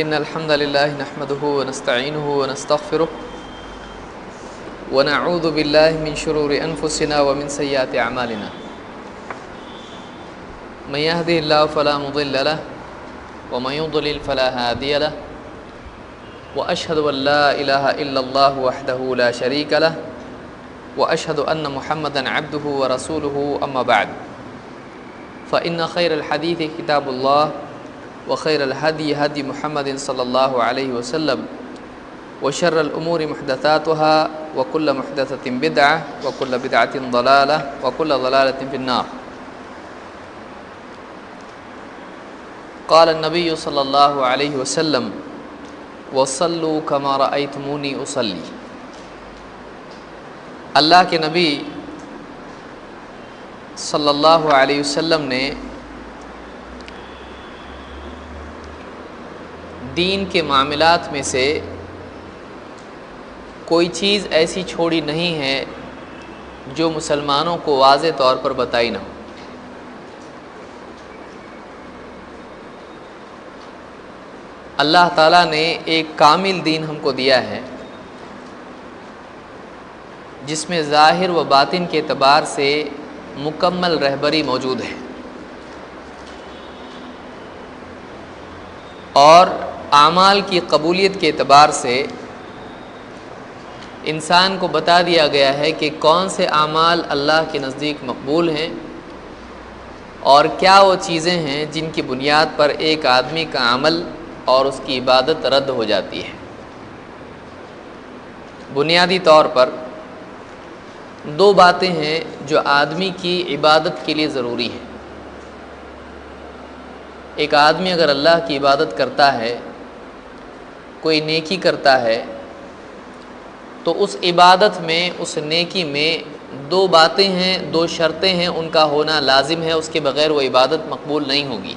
إن الحمد لله نحمده ونستعينه ونستغفره ونعوذ بالله من شرور أنفسنا ومن سيئات أعمالنا من يهده الله فلا مضل له ومن يضلل فلا هادي له وأشهد أن لا إله إلا الله وحده لا شريك له وأشهد أن محمدا عبده ورسوله أما بعد فإن خير الحديث كتاب الله وخير الهدي هدي محمد صلى الله عليه وسلم وشر الأمور محدثاتها وكل محدثة بدعة وكل بدعة ضلالة وكل ضلالة في النار. قال النبي صلى الله عليه وسلم وصلوا كما رأيتموني أصلي. اللہ کے نبی صلی اللہ علیہ وسلم نے دین کے معاملات میں سے کوئی چیز ایسی چھوڑی نہیں ہے جو مسلمانوں کو واضح طور پر بتائی نہ ہو. اللہ تعالیٰ نے ایک کامل دین ہم کو دیا ہے جس میں ظاہر و باطن کے اعتبار سے مکمل رہبری موجود ہے اور اعمال کی قبولیت کے اعتبار سے انسان کو بتا دیا گیا ہے کہ کون سے اعمال اللہ کے نزدیک مقبول ہیں اور کیا وہ چیزیں ہیں جن کی بنیاد پر ایک آدمی کا عمل اور اس کی عبادت رد ہو جاتی ہے. بنیادی طور پر دو باتیں ہیں جو آدمی کی عبادت کے لیے ضروری ہیں. ایک آدمی اگر اللہ کی عبادت کرتا ہے، کوئی نیکی کرتا ہے، تو اس عبادت میں، اس نیکی میں دو باتیں ہیں، دو شرطیں ہیں، ان کا ہونا لازم ہے. اس کے بغیر وہ عبادت مقبول نہیں ہوگی.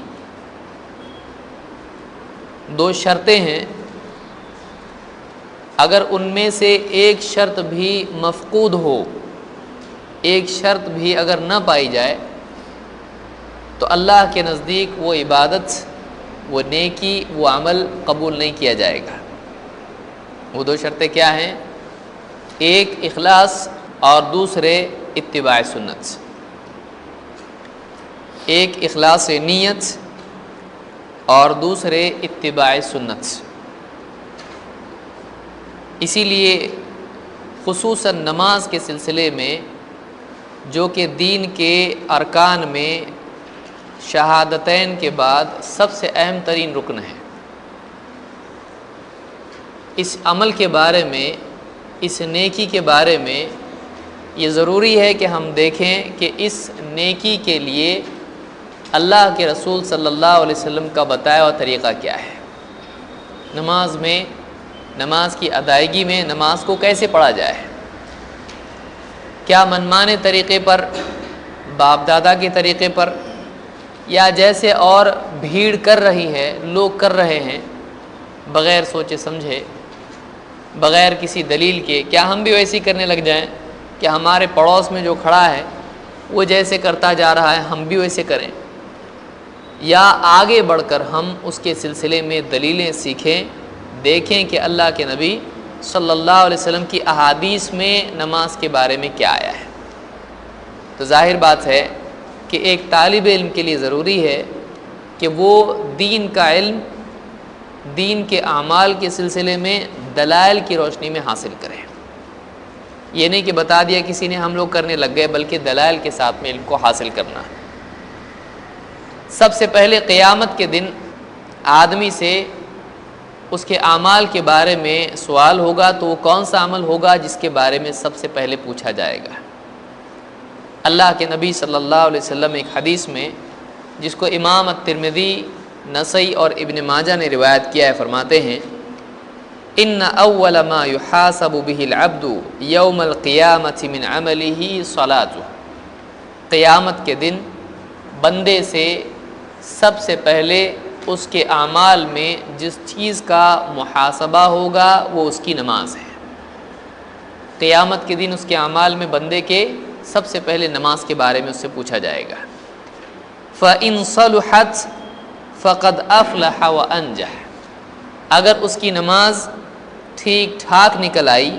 دو شرطیں ہیں، اگر ان میں سے ایک شرط بھی مفقود ہو، ایک شرط بھی اگر نہ پائی جائے تو اللہ کے نزدیک وہ عبادت، وہ نیکی، وہ عمل قبول نہیں کیا جائے گا. وہ دو شرطیں کیا ہیں؟ ایک اخلاص اور دوسرے اتباع سنت. ایک اخلاص نیت اور دوسرے اتباع سنت. اسی لیے خصوصاً نماز کے سلسلے میں، جو کہ دین کے ارکان میں شہادتین کے بعد سب سے اہم ترین رکن ہے، اس عمل کے بارے میں، اس نیکی کے بارے میں یہ ضروری ہے کہ ہم دیکھیں کہ اس نیکی کے لیے اللہ کے رسول صلی اللہ علیہ وسلم کا بتایا ہوا طریقہ کیا ہے. نماز میں، نماز کی ادائیگی میں نماز کو کیسے پڑھا جائے؟ کیا منمانے طریقے پر، باپ دادا کے طریقے پر، یا جیسے اور بھیڑ کر رہی ہے، لوگ کر رہے ہیں بغیر سوچے سمجھے، بغیر کسی دلیل کے، کیا ہم بھی ویسے کرنے لگ جائیں کہ ہمارے پڑوس میں جو کھڑا ہے وہ جیسے کرتا جا رہا ہے ہم بھی ویسے کریں؟ یا آگے بڑھ کر ہم اس کے سلسلے میں دلیلیں سیکھیں، دیکھیں کہ اللہ کے نبی صلی اللہ علیہ وسلم کی احادیث میں نماز کے بارے میں کیا آیا ہے. تو ظاہر بات ہے کہ ایک طالب علم کے لیے ضروری ہے کہ وہ دین کا علم، دین کے اعمال کے سلسلے میں دلائل کی روشنی میں حاصل کرے. یہ نہیں کہ بتا دیا کسی نے ہم لوگ کرنے لگ گئے، بلکہ دلائل کے ساتھ میں علم کو حاصل کرنا ہے. سب سے پہلے قیامت کے دن آدمی سے اس کے اعمال کے بارے میں سوال ہوگا، تو وہ کون سا عمل ہوگا جس کے بارے میں سب سے پہلے پوچھا جائے گا؟ اللہ کے نبی صلی اللہ علیہ وسلم ایک حدیث میں، جس کو امام الترمذی، نسائی اور ابن ماجہ نے روایت کیا ہے، فرماتے ہیں ان اول ما يحاسب به العبد يوم القیامۃ من عمله صلاۃ. قیامت کے دن بندے سے سب سے پہلے اس کے اعمال میں جس چیز کا محاسبہ ہوگا وہ اس کی نماز ہے. قیامت کے دن اس کے اعمال میں بندے کے سب سے پہلے نماز کے بارے میں اس سے پوچھا جائے گا. فَإِن صَلُحَتْ فَقَدْ أَفْلَحَ وَأَنجَحَ. اگر اس کی نماز ٹھیک ٹھاک نکل آئی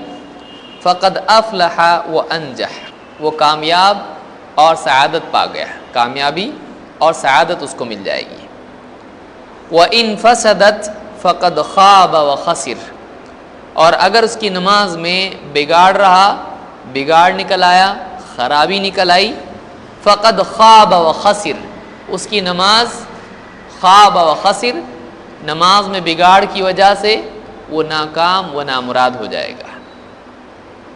فقد افلح و انجح، وہ کامیاب اور سعادت پا گیا، کامیابی اور سعادت اس کو مل جائے گی۔ وَإِن فَسَدَتْ فَقَدْ خَابَ وَخَسِرَ، اور اگر اس کی نماز میں بگاڑ رہا، بگاڑ نکل آیا، خرابی نکل آئی، فقد خاب و خسر، اس کی نماز خواب و خسر، نماز میں بگاڑ کی وجہ سے وہ ناکام و نامراد ہو جائے گا۔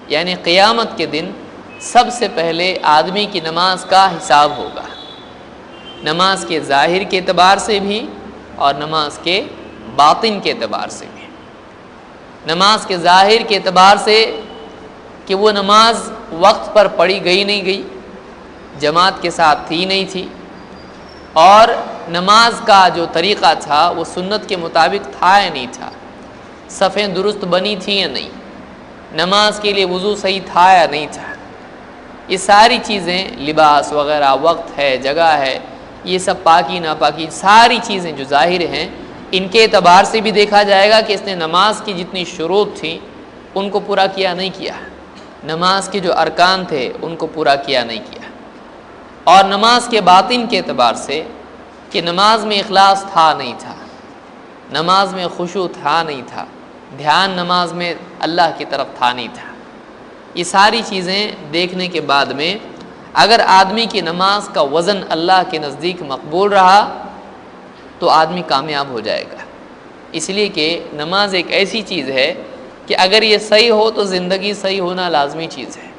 یعنی قیامت کے دن سب سے پہلے آدمی کی نماز کا حساب ہوگا، نماز کے ظاہر کے اعتبار سے بھی اور نماز کے باطن کے اعتبار سے بھی۔ نماز کے ظاہر کے اعتبار سے کہ وہ نماز وقت پر پڑھی گئی نہیں گئی، جماعت کے ساتھ تھی نہیں تھی، اور نماز کا جو طریقہ تھا وہ سنت کے مطابق تھا یا نہیں تھا، صفیں درست بنی تھی یا نہیں، نماز کے لیے وضو صحیح تھا یا نہیں تھا، یہ ساری چیزیں، لباس وغیرہ، وقت ہے، جگہ ہے، یہ سب پاکی ناپاکی ساری چیزیں جو ظاہر ہیں، ان کے اعتبار سے بھی دیکھا جائے گا کہ اس نے نماز کی جتنی شروط تھیں ان کو پورا کیا نہیں کیا، نماز کے جو ارکان تھے ان کو پورا کیا نہیں کیا۔ اور نماز کے باطن کے اعتبار سے کہ نماز میں اخلاص تھا نہیں تھا، نماز میں خشوع تھا نہیں تھا، دھیان نماز میں اللہ کی طرف تھا نہیں تھا، یہ ساری چیزیں دیکھنے کے بعد میں اگر آدمی کی نماز کا وزن اللہ کے نزدیک مقبول رہا تو آدمی کامیاب ہو جائے گا۔ اس لیے کہ نماز ایک ایسی چیز ہے کہ اگر یہ صحیح ہو تو زندگی صحیح ہونا لازمی چیز ہے،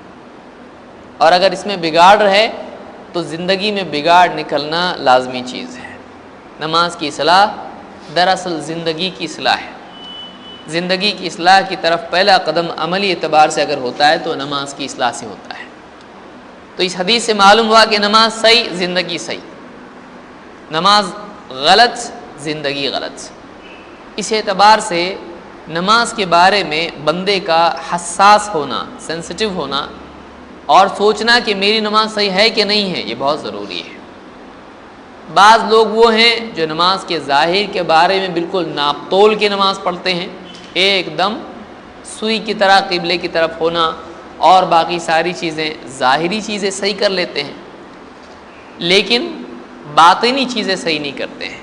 اور اگر اس میں بگاڑ رہے تو زندگی میں بگاڑ نکلنا لازمی چیز ہے۔ نماز کی اصلاح دراصل زندگی کی اصلاح ہے، زندگی کی اصلاح کی طرف پہلا قدم عملی اعتبار سے اگر ہوتا ہے تو نماز کی اصلاح سے ہوتا ہے۔ تو اس حدیث سے معلوم ہوا کہ نماز صحیح، زندگی صحیح، نماز غلط، زندگی غلط۔ اس اعتبار سے نماز کے بارے میں بندے کا حساس ہونا، سینسٹیو ہونا اور سوچنا کہ میری نماز صحیح ہے کہ نہیں ہے، یہ بہت ضروری ہے۔ بعض لوگ وہ ہیں جو نماز کے ظاہر کے بارے میں بالکل ناپ تول کے نماز پڑھتے ہیں، ایک دم سوئی کی طرح قبلے کی طرف ہونا، اور باقی ساری چیزیں، ظاہری چیزیں صحیح کر لیتے ہیں لیکن باطنی چیزیں صحیح نہیں کرتے ہیں،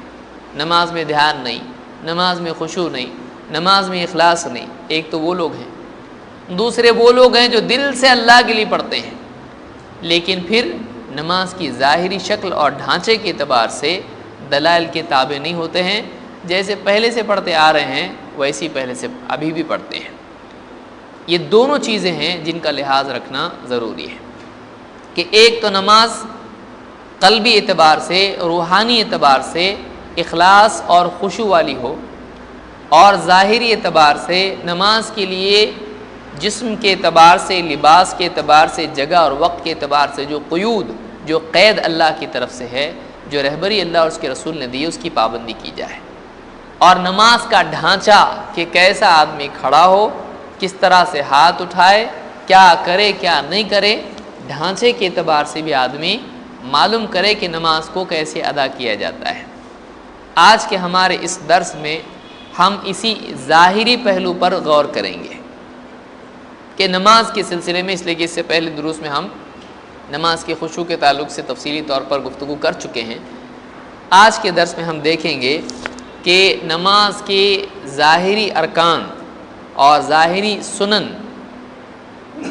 نماز میں دھیان نہیں، نماز میں خشوع نہیں، نماز میں اخلاص نہیں۔ ایک تو وہ لوگ ہیں، دوسرے وہ لوگ ہیں جو دل سے اللہ کے لیے پڑھتے ہیں لیکن پھر نماز کی ظاہری شکل اور ڈھانچے کے اعتبار سے دلائل کے تابع نہیں ہوتے ہیں، جیسے پہلے سے پڑھتے آ رہے ہیں ویسی پہلے سے ابھی بھی پڑھتے ہیں۔ یہ دونوں چیزیں ہیں جن کا لحاظ رکھنا ضروری ہے کہ ایک تو نماز قلبی اعتبار سے، روحانی اعتبار سے اخلاص اور خشوع والی ہو، اور ظاہری اعتبار سے نماز کے لیے جسم کے اعتبار سے، لباس کے اعتبار سے، جگہ اور وقت کے اعتبار سے جو قیود، جو قید اللہ کی طرف سے ہے، جو رہبری اللہ اور اس کے رسول نے دی، اس کی پابندی کی جائے۔ اور نماز کا ڈھانچہ کہ کیسا آدمی کھڑا ہو، کس طرح سے ہاتھ اٹھائے، کیا کرے کیا نہیں کرے، ڈھانچے کے اعتبار سے بھی آدمی معلوم کرے کہ نماز کو کیسے ادا کیا جاتا ہے۔ آج کے ہمارے اس درس میں ہم اسی ظاہری پہلو پر غور کریں گے کہ نماز کے سلسلے میں، اس لیے کہ اس سے پہلے دروس میں ہم نماز کے خشوع کے تعلق سے تفصیلی طور پر گفتگو کر چکے ہیں۔ آج کے درس میں ہم دیکھیں گے کہ نماز کے ظاہری ارکان اور ظاہری سنن،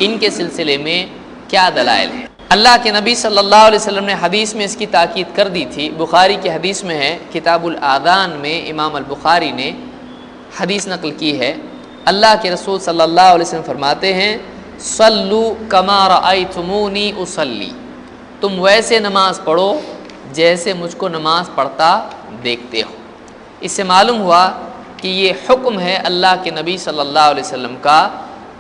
ان کے سلسلے میں کیا دلائل ہیں۔ اللہ کے نبی صلی اللہ علیہ وسلم نے حدیث میں اس کی تاکید کر دی تھی، بخاری کی حدیث میں ہے، کتاب الآذان میں امام البخاری نے حدیث نقل کی ہے۔ اللہ کے رسول صلی اللہ علیہ وسلم فرماتے ہیں، صلو کما رأیتمونی اصلی، تم ویسے نماز پڑھو جیسے مجھ کو نماز پڑھتا دیکھتے ہو۔ اس سے معلوم ہوا کہ یہ حکم ہے اللہ کے نبی صلی اللہ علیہ وسلم کا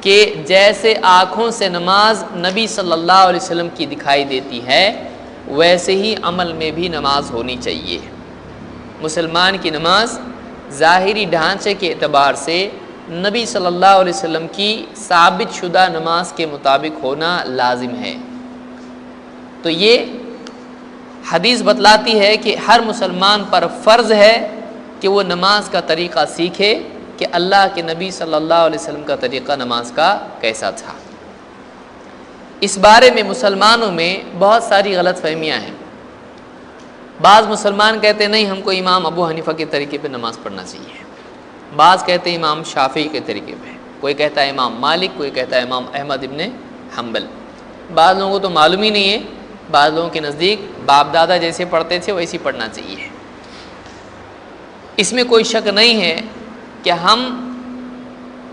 کہ جیسے آنکھوں سے نماز نبی صلی اللہ علیہ وسلم کی دکھائی دیتی ہے، ویسے ہی عمل میں بھی نماز ہونی چاہیے۔ مسلمان کی نماز ظاہری ڈھانچے کے اعتبار سے نبی صلی اللہ علیہ وسلم کی ثابت شدہ نماز کے مطابق ہونا لازم ہے۔ تو یہ حدیث بتلاتی ہے کہ ہر مسلمان پر فرض ہے کہ وہ نماز کا طریقہ سیکھے کہ اللہ کے نبی صلی اللہ علیہ وسلم کا طریقہ نماز کا کیسا تھا۔ اس بارے میں مسلمانوں میں بہت ساری غلط فہمیاں ہیں۔ بعض مسلمان کہتے ہیں نہیں، ہم کو امام ابو حنیفہ کے طریقے پہ نماز پڑھنا چاہیے، بعض کہتے ہیں امام شافعی کے طریقے پہ، کوئی کہتا ہے امام مالک، کوئی کہتا ہے امام احمد ابن حنبل۔ بعض لوگوں کو تو معلوم ہی نہیں ہے، بعض لوگوں کے نزدیک باپ دادا جیسے پڑھتے تھے ویسے پڑھنا چاہیے۔ اس میں کوئی شک نہیں ہے کہ ہم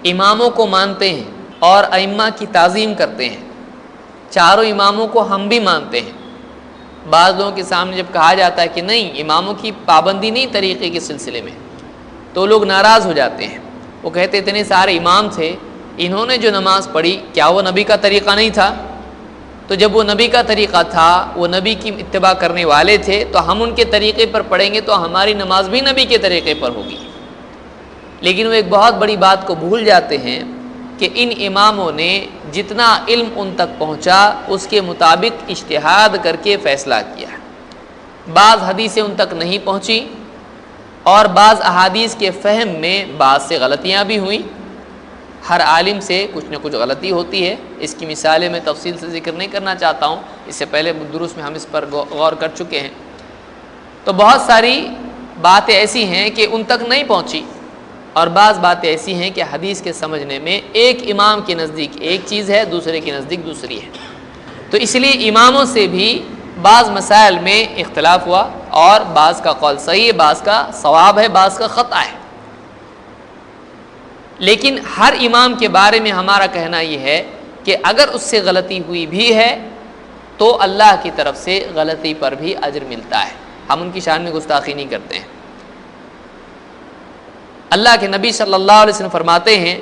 اماموں کو مانتے ہیں اور ائمہ کی تعظیم کرتے ہیں، چاروں اماموں کو ہم بھی مانتے ہیں۔ بعض لوگوں کے سامنے جب کہا جاتا ہے کہ نہیں اماموں کی پابندی نہیں طریقے کے سلسلے میں، تو لوگ ناراض ہو جاتے ہیں۔ وہ کہتے اتنے سارے امام تھے، انہوں نے جو نماز پڑھی کیا وہ نبی کا طریقہ نہیں تھا؟ تو جب وہ نبی کا طریقہ تھا، وہ نبی کی اتباع کرنے والے تھے، تو ہم ان کے طریقے پر پڑھیں گے تو ہماری نماز بھی نبی کے طریقے پر ہوگی۔ لیکن وہ ایک بہت بڑی بات کو بھول جاتے ہیں کہ ان اماموں نے جتنا علم ان تک پہنچا اس کے مطابق اجتہاد کر کے فیصلہ کیا۔ بعض حدیثیں ان تک نہیں پہنچی اور بعض احادیث کے فہم میں بعض سے غلطیاں بھی ہوئیں۔ ہر عالم سے کچھ نہ کچھ غلطی ہوتی ہے، اس کی مثالیں میں تفصیل سے ذکر نہیں کرنا چاہتا ہوں، اس سے پہلے دروس میں ہم اس پر غور کر چکے ہیں۔ تو بہت ساری باتیں ایسی ہیں کہ ان تک نہیں پہنچی، اور بعض باتیں ایسی ہیں کہ حدیث کے سمجھنے میں ایک امام کے نزدیک ایک چیز ہے، دوسرے کے نزدیک دوسری ہے۔ تو اس لیے اماموں سے بھی بعض مسائل میں اختلاف ہوا، اور بعض کا قول صحیح ہے، بعض کا صواب ہے، بعض کا خطا ہے۔ لیکن ہر امام کے بارے میں ہمارا کہنا یہ ہے کہ اگر اس سے غلطی ہوئی بھی ہے تو اللہ کی طرف سے غلطی پر بھی اجر ملتا ہے، ہم ان کی شان میں گستاخی نہیں کرتے ہیں۔ اللہ کے نبی صلی اللہ علیہ وسلم فرماتے ہیں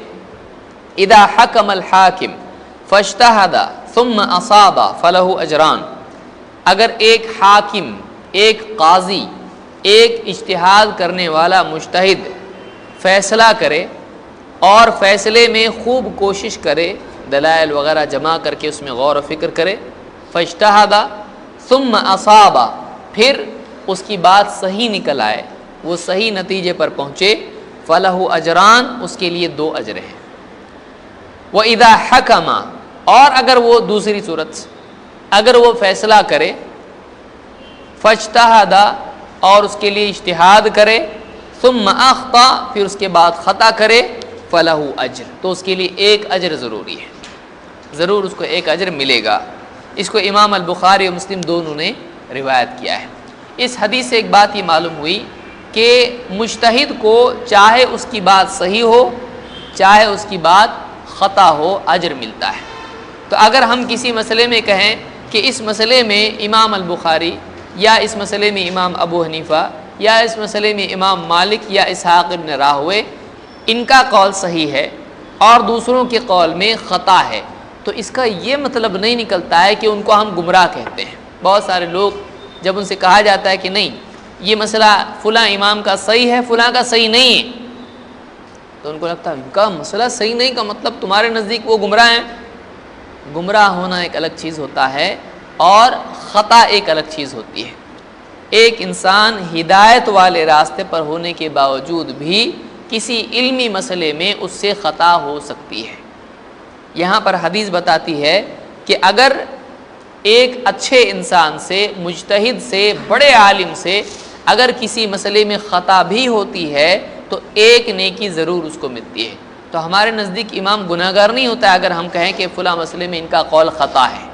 اذا حکم الحاکم فاجتہد ثم اصاب فلہ اجران، اگر ایک حاکم، ایک قاضی، ایک اجتہاد کرنے والا مجتہد فیصلہ کرے اور فیصلے میں خوب کوشش کرے، دلائل وغیرہ جمع کر کے اس میں غور و فکر کرے، فاجتہد ثم اصاب، پھر اس کی بات صحیح نکل آئے، وہ صحیح نتیجے پر پہنچے، فلہ اجران، اس کے لیے 2 اجر ہیں۔ وَإِذَا حَكَمَ، اور اگر وہ دوسری صورت، اگر وہ فیصلہ کرے، فاجتہد، اور اس کے لیے اجتہاد کرے، ثم اخطأ، پھر اس کے بعد خطا کرے، فلہ اجر، تو اس کے لیے 1 اجر ضروری ہے، ضرور اس کو 1 اجر ملے گا۔ اس کو امام البخاری اور مسلم دونوں نے روایت کیا ہے۔ اس حدیث سے ایک بات یہ معلوم ہوئی کہ مجتہد کو چاہے اس کی بات صحیح ہو چاہے اس کی بات خطا ہو، اجر ملتا ہے۔ تو اگر ہم کسی مسئلے میں کہیں کہ اس مسئلے میں امام البخاری یا اس مسئلے میں امام ابو حنیفہ یا اس مسئلے میں امام مالک یا اسحاق ابن راہوے، ان کا قول صحیح ہے اور دوسروں کے قول میں خطا ہے، تو اس کا یہ مطلب نہیں نکلتا ہے کہ ان کو ہم گمراہ کہتے ہیں۔ بہت سارے لوگ جب ان سے کہا جاتا ہے کہ نہیں یہ مسئلہ فلاں امام کا صحیح ہے، فلاں کا صحیح نہیں ہے، تو ان کو لگتا ہے ان کا مسئلہ صحیح نہیں کا مطلب تمہارے نزدیک وہ گمراہ ہیں۔ گمراہ ہونا ایک الگ چیز ہوتا ہے اور خطا ایک الگ چیز ہوتی ہے۔ ایک انسان ہدایت والے راستے پر ہونے کے باوجود بھی کسی علمی مسئلے میں اس سے خطا ہو سکتی ہے۔ یہاں پر حدیث بتاتی ہے کہ اگر ایک اچھے انسان سے، مجتہد سے، بڑے عالم سے اگر کسی مسئلے میں خطا بھی ہوتی ہے تو 1 نیکی ضرور اس کو ملتی ہے۔ تو ہمارے نزدیک امام گناہ گار نہیں ہوتا ہے اگر ہم کہیں کہ فلاں مسئلے میں ان کا قول خطا ہے،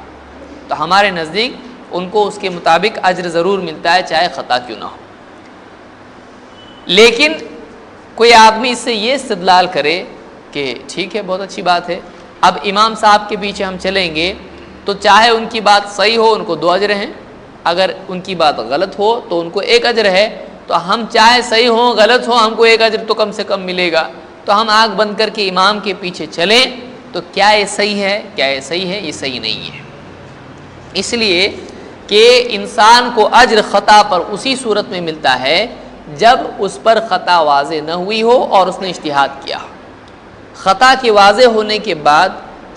تو ہمارے نزدیک ان کو اس کے مطابق اجر ضرور ملتا ہے چاہے خطا کیوں نہ ہو۔ لیکن کوئی آدمی اس سے یہ استدلال کرے کہ ٹھیک ہے بہت اچھی بات ہے، اب امام صاحب کے پیچھے ہم چلیں گے تو چاہے ان کی بات صحیح ہو ان کو 2 اجر ہیں، اگر ان کی بات غلط ہو تو ان کو 1 اجر ہے، تو ہم چاہے صحیح ہو غلط ہو ہم کو 1 اجر تو کم سے کم ملے گا، تو ہم آنکھ بند کر کے امام کے پیچھے چلیں تو کیا یہ صحیح ہے؟ کیا یہ صحیح ہے؟ یہ صحیح نہیں ہے۔ اس لیے کہ انسان کو اجر خطا پر اسی صورت میں ملتا ہے جب اس پر خطا واضح نہ ہوئی ہو اور اس نے اجتہاد کیا ہو۔ خطا کے واضح ہونے کے بعد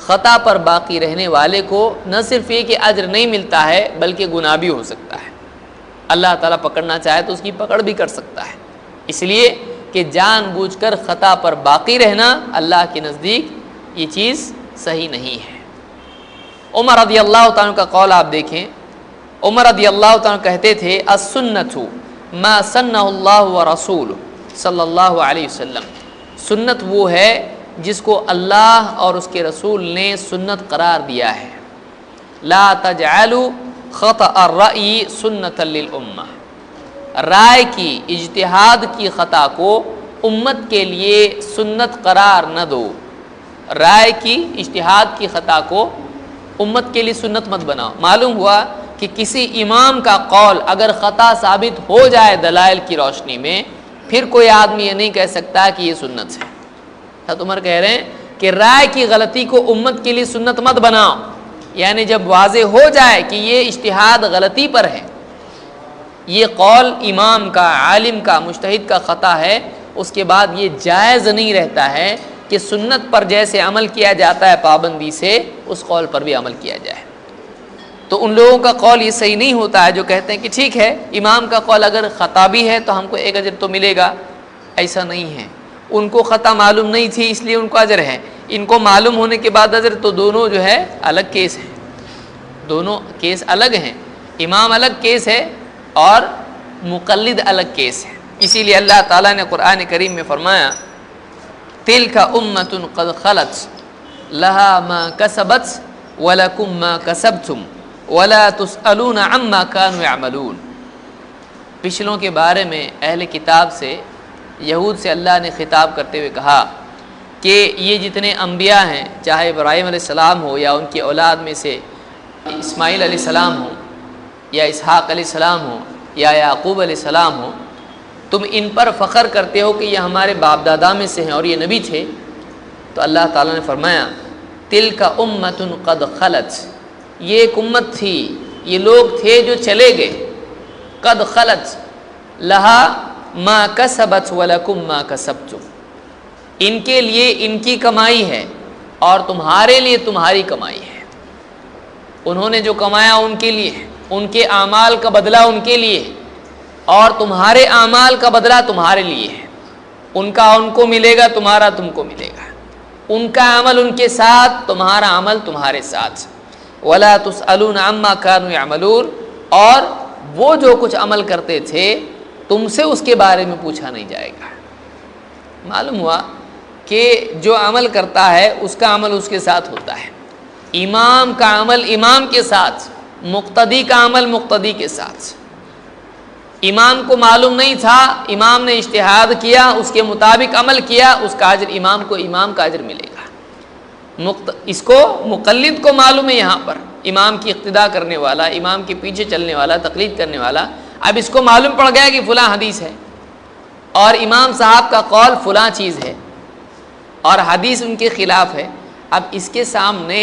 خطا پر باقی رہنے والے کو نہ صرف یہ کہ اجر نہیں ملتا ہے بلکہ گناہ بھی ہو سکتا ہے۔ اللہ تعالیٰ پکڑنا چاہے تو اس کی پکڑ بھی کر سکتا ہے۔ اس لیے کہ جان بوجھ کر خطا پر باقی رہنا اللہ کے نزدیک یہ چیز صحیح نہیں ہے۔ عمر رضی اللہ تعالیٰ کا قول آپ دیکھیں، عمر رضی اللہ تعالیٰ کہتے تھے السنۃ ما سنہ اللہ ورسولہ صلی اللہ علیہ وسلم، سنت وہ ہے جس کو اللہ اور اس کے رسول نے سنت قرار دیا ہے۔ لا تجعلوا خطأ الرأی سنۃ للامہ، رائے کی اجتہاد کی خطا کو امت کے لیے سنت قرار نہ دو، رائے کی اجتہاد کی خطا کو امت کے لیے سنت مت بناؤ۔ معلوم ہوا کہ کسی امام کا قول اگر خطا ثابت ہو جائے دلائل کی روشنی میں، پھر کوئی آدمی یہ نہیں کہہ سکتا کہ یہ سنت ہے۔ حضرت عمر کہہ رہے ہیں کہ رائے کی غلطی کو امت کے لیے سنت مت بناؤ، یعنی جب واضح ہو جائے کہ یہ اجتہاد غلطی پر ہے، یہ قول امام کا، عالم کا، مجتہد کا خطا ہے، اس کے بعد یہ جائز نہیں رہتا ہے کہ سنت پر جیسے عمل کیا جاتا ہے پابندی سے، اس قول پر بھی عمل کیا جائے۔ تو ان لوگوں کا قول یہ صحیح نہیں ہوتا ہے جو کہتے ہیں کہ ٹھیک ہے امام کا قول اگر خطا بھی ہے تو ہم کو ایک اجر تو ملے گا، ایسا نہیں ہے۔ ان کو خطا معلوم نہیں تھی اس لیے ان کو اجر ہے، ان کو معلوم ہونے کے بعد اجر، تو دونوں جو ہے الگ کیس ہیں، دونوں کیس الگ ہیں، امام الگ کیس ہے اور مقلد الگ کیس ہے۔ اسی لیے اللہ تعالیٰ نے قرآن کریم میں فرمایا تلک امۃ قد خلت لہا ما کسبت ولکم ما کسبتم ولا تسألون عما كانوا يعملون، پچھلوں کے بارے میں اہل کتاب سے، یہود سے اللہ نے خطاب کرتے ہوئے کہا کہ یہ جتنے انبیاء ہیں، چاہے ابراہیم علیہ السلام ہو یا ان کی اولاد میں سے اسماعیل علیہ السلام ہو یا اسحاق علیہ السلام ہو یا یعقوب علیہ السلام ہو، تم ان پر فخر کرتے ہو کہ یہ ہمارے باپ دادا میں سے ہیں اور یہ نبی تھے۔ تو اللہ تعالیٰ نے فرمایا تلک امۃ قد خلت، یہ ایک امت تھی، یہ لوگ تھے جو چلے گئے، قد خلت لہا ما کسبت ولکم ما کسبتم، ان کے لیے ان کی کمائی ہے اور تمہارے لیے تمہاری کمائی ہے، انہوں نے جو کمایا ان کے لیے، ان کے اعمال کا بدلہ ان کے لیے، اور تمہارے اعمال کا بدلہ تمہارے لیے ہے، ان کا ان کو ملے گا، تمہارا تم کو ملے گا، ان کا عمل ان کے ساتھ، تمہارا عمل تمہارے ساتھ، ولا تسألون عما كانوا يعملون، اور وہ جو کچھ عمل کرتے تھے تم سے اس کے بارے میں پوچھا نہیں جائے گا۔ معلوم ہوا کہ جو عمل کرتا ہے اس کا عمل اس کے ساتھ ہوتا ہے، امام کا عمل امام کے ساتھ، مقتدی کا عمل مقتدی کے ساتھ۔ امام کو معلوم نہیں تھا، امام نے اجتہاد کیا، اس کے مطابق عمل کیا، اس کا اجر امام کو امام کا اجر ملے گا۔ اس کو مقلد کو معلوم ہے، یہاں پر امام کی اقتداء کرنے والا، امام کے پیچھے چلنے والا، تقلید کرنے والا، اب اس کو معلوم پڑ گیا کہ فلاں حدیث ہے اور امام صاحب کا قول فلاں چیز ہے اور حدیث ان کے خلاف ہے، اب اس کے سامنے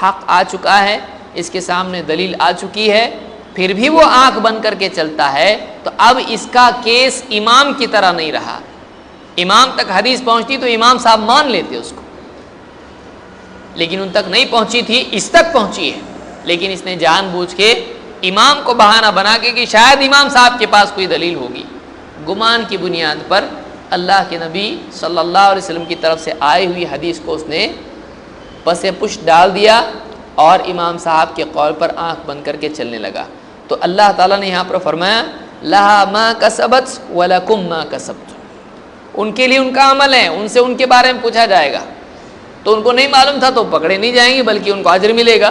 حق آ چکا ہے، اس کے سامنے دلیل آ چکی ہے، پھر بھی وہ آنکھ بند کر کے چلتا ہے، تو اب اس کا کیس امام کی طرح نہیں رہا۔ امام تک حدیث پہنچتی تو امام صاحب مان لیتے اس کو، لیکن ان تک نہیں پہنچی تھی، اس تک پہنچی ہے، لیکن اس نے جان بوجھ کے امام کو بہانہ بنا کے کہ شاید امام صاحب کے پاس کوئی دلیل ہوگی، گمان کی بنیاد پر اللہ کے نبی صلی اللہ علیہ وسلم کی طرف سے آئی ہوئی حدیث کو اس نے پس پشت ڈال دیا اور امام صاحب کے قول پر آنکھ بند کر کے چلنے لگا۔ تو اللہ تعالیٰ نے یہاں پر فرمایا لہا ما کسبت ولکم ما کسبتم، ان کے لیے ان کا عمل ہے، ان سے ان کے بارے میں پوچھا جائے گا، تو ان کو نہیں معلوم تھا تو پکڑے نہیں جائیں گے بلکہ ان کو اجر ملے گا،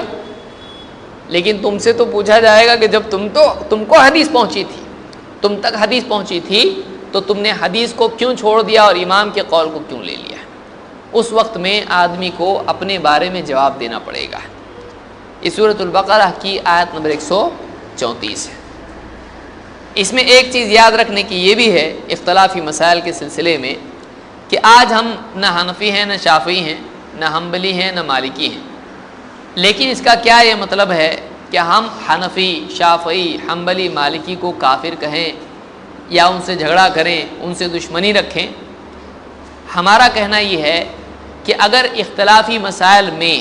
لیکن تم سے تو پوچھا جائے گا کہ جب تم کو حدیث پہنچی تھی، تم تک حدیث پہنچی تھی تو تم نے حدیث کو کیوں چھوڑ دیا اور امام کے قول کو کیوں لے لیا؟ اس وقت میں آدمی کو اپنے بارے میں جواب دینا پڑے گا۔ یہ سورۃ البقرہ کی آیت نمبر 134 ہے۔ اس میں ایک چیز یاد رکھنے کی یہ بھی ہے اختلافی مسائل کے سلسلے میں کہ آج ہم نہ حنفی ہیں، نہ شافعی ہیں، نہ حنبلی ہیں، نہ مالکی ہیں، لیکن اس کا کیا یہ مطلب ہے کہ ہم حنفی، شافعی، حنبلی، مالکی کو کافر کہیں یا ان سے جھگڑا کریں، ان سے دشمنی رکھیں؟ ہمارا کہنا یہ ہے کہ اگر اختلافی مسائل میں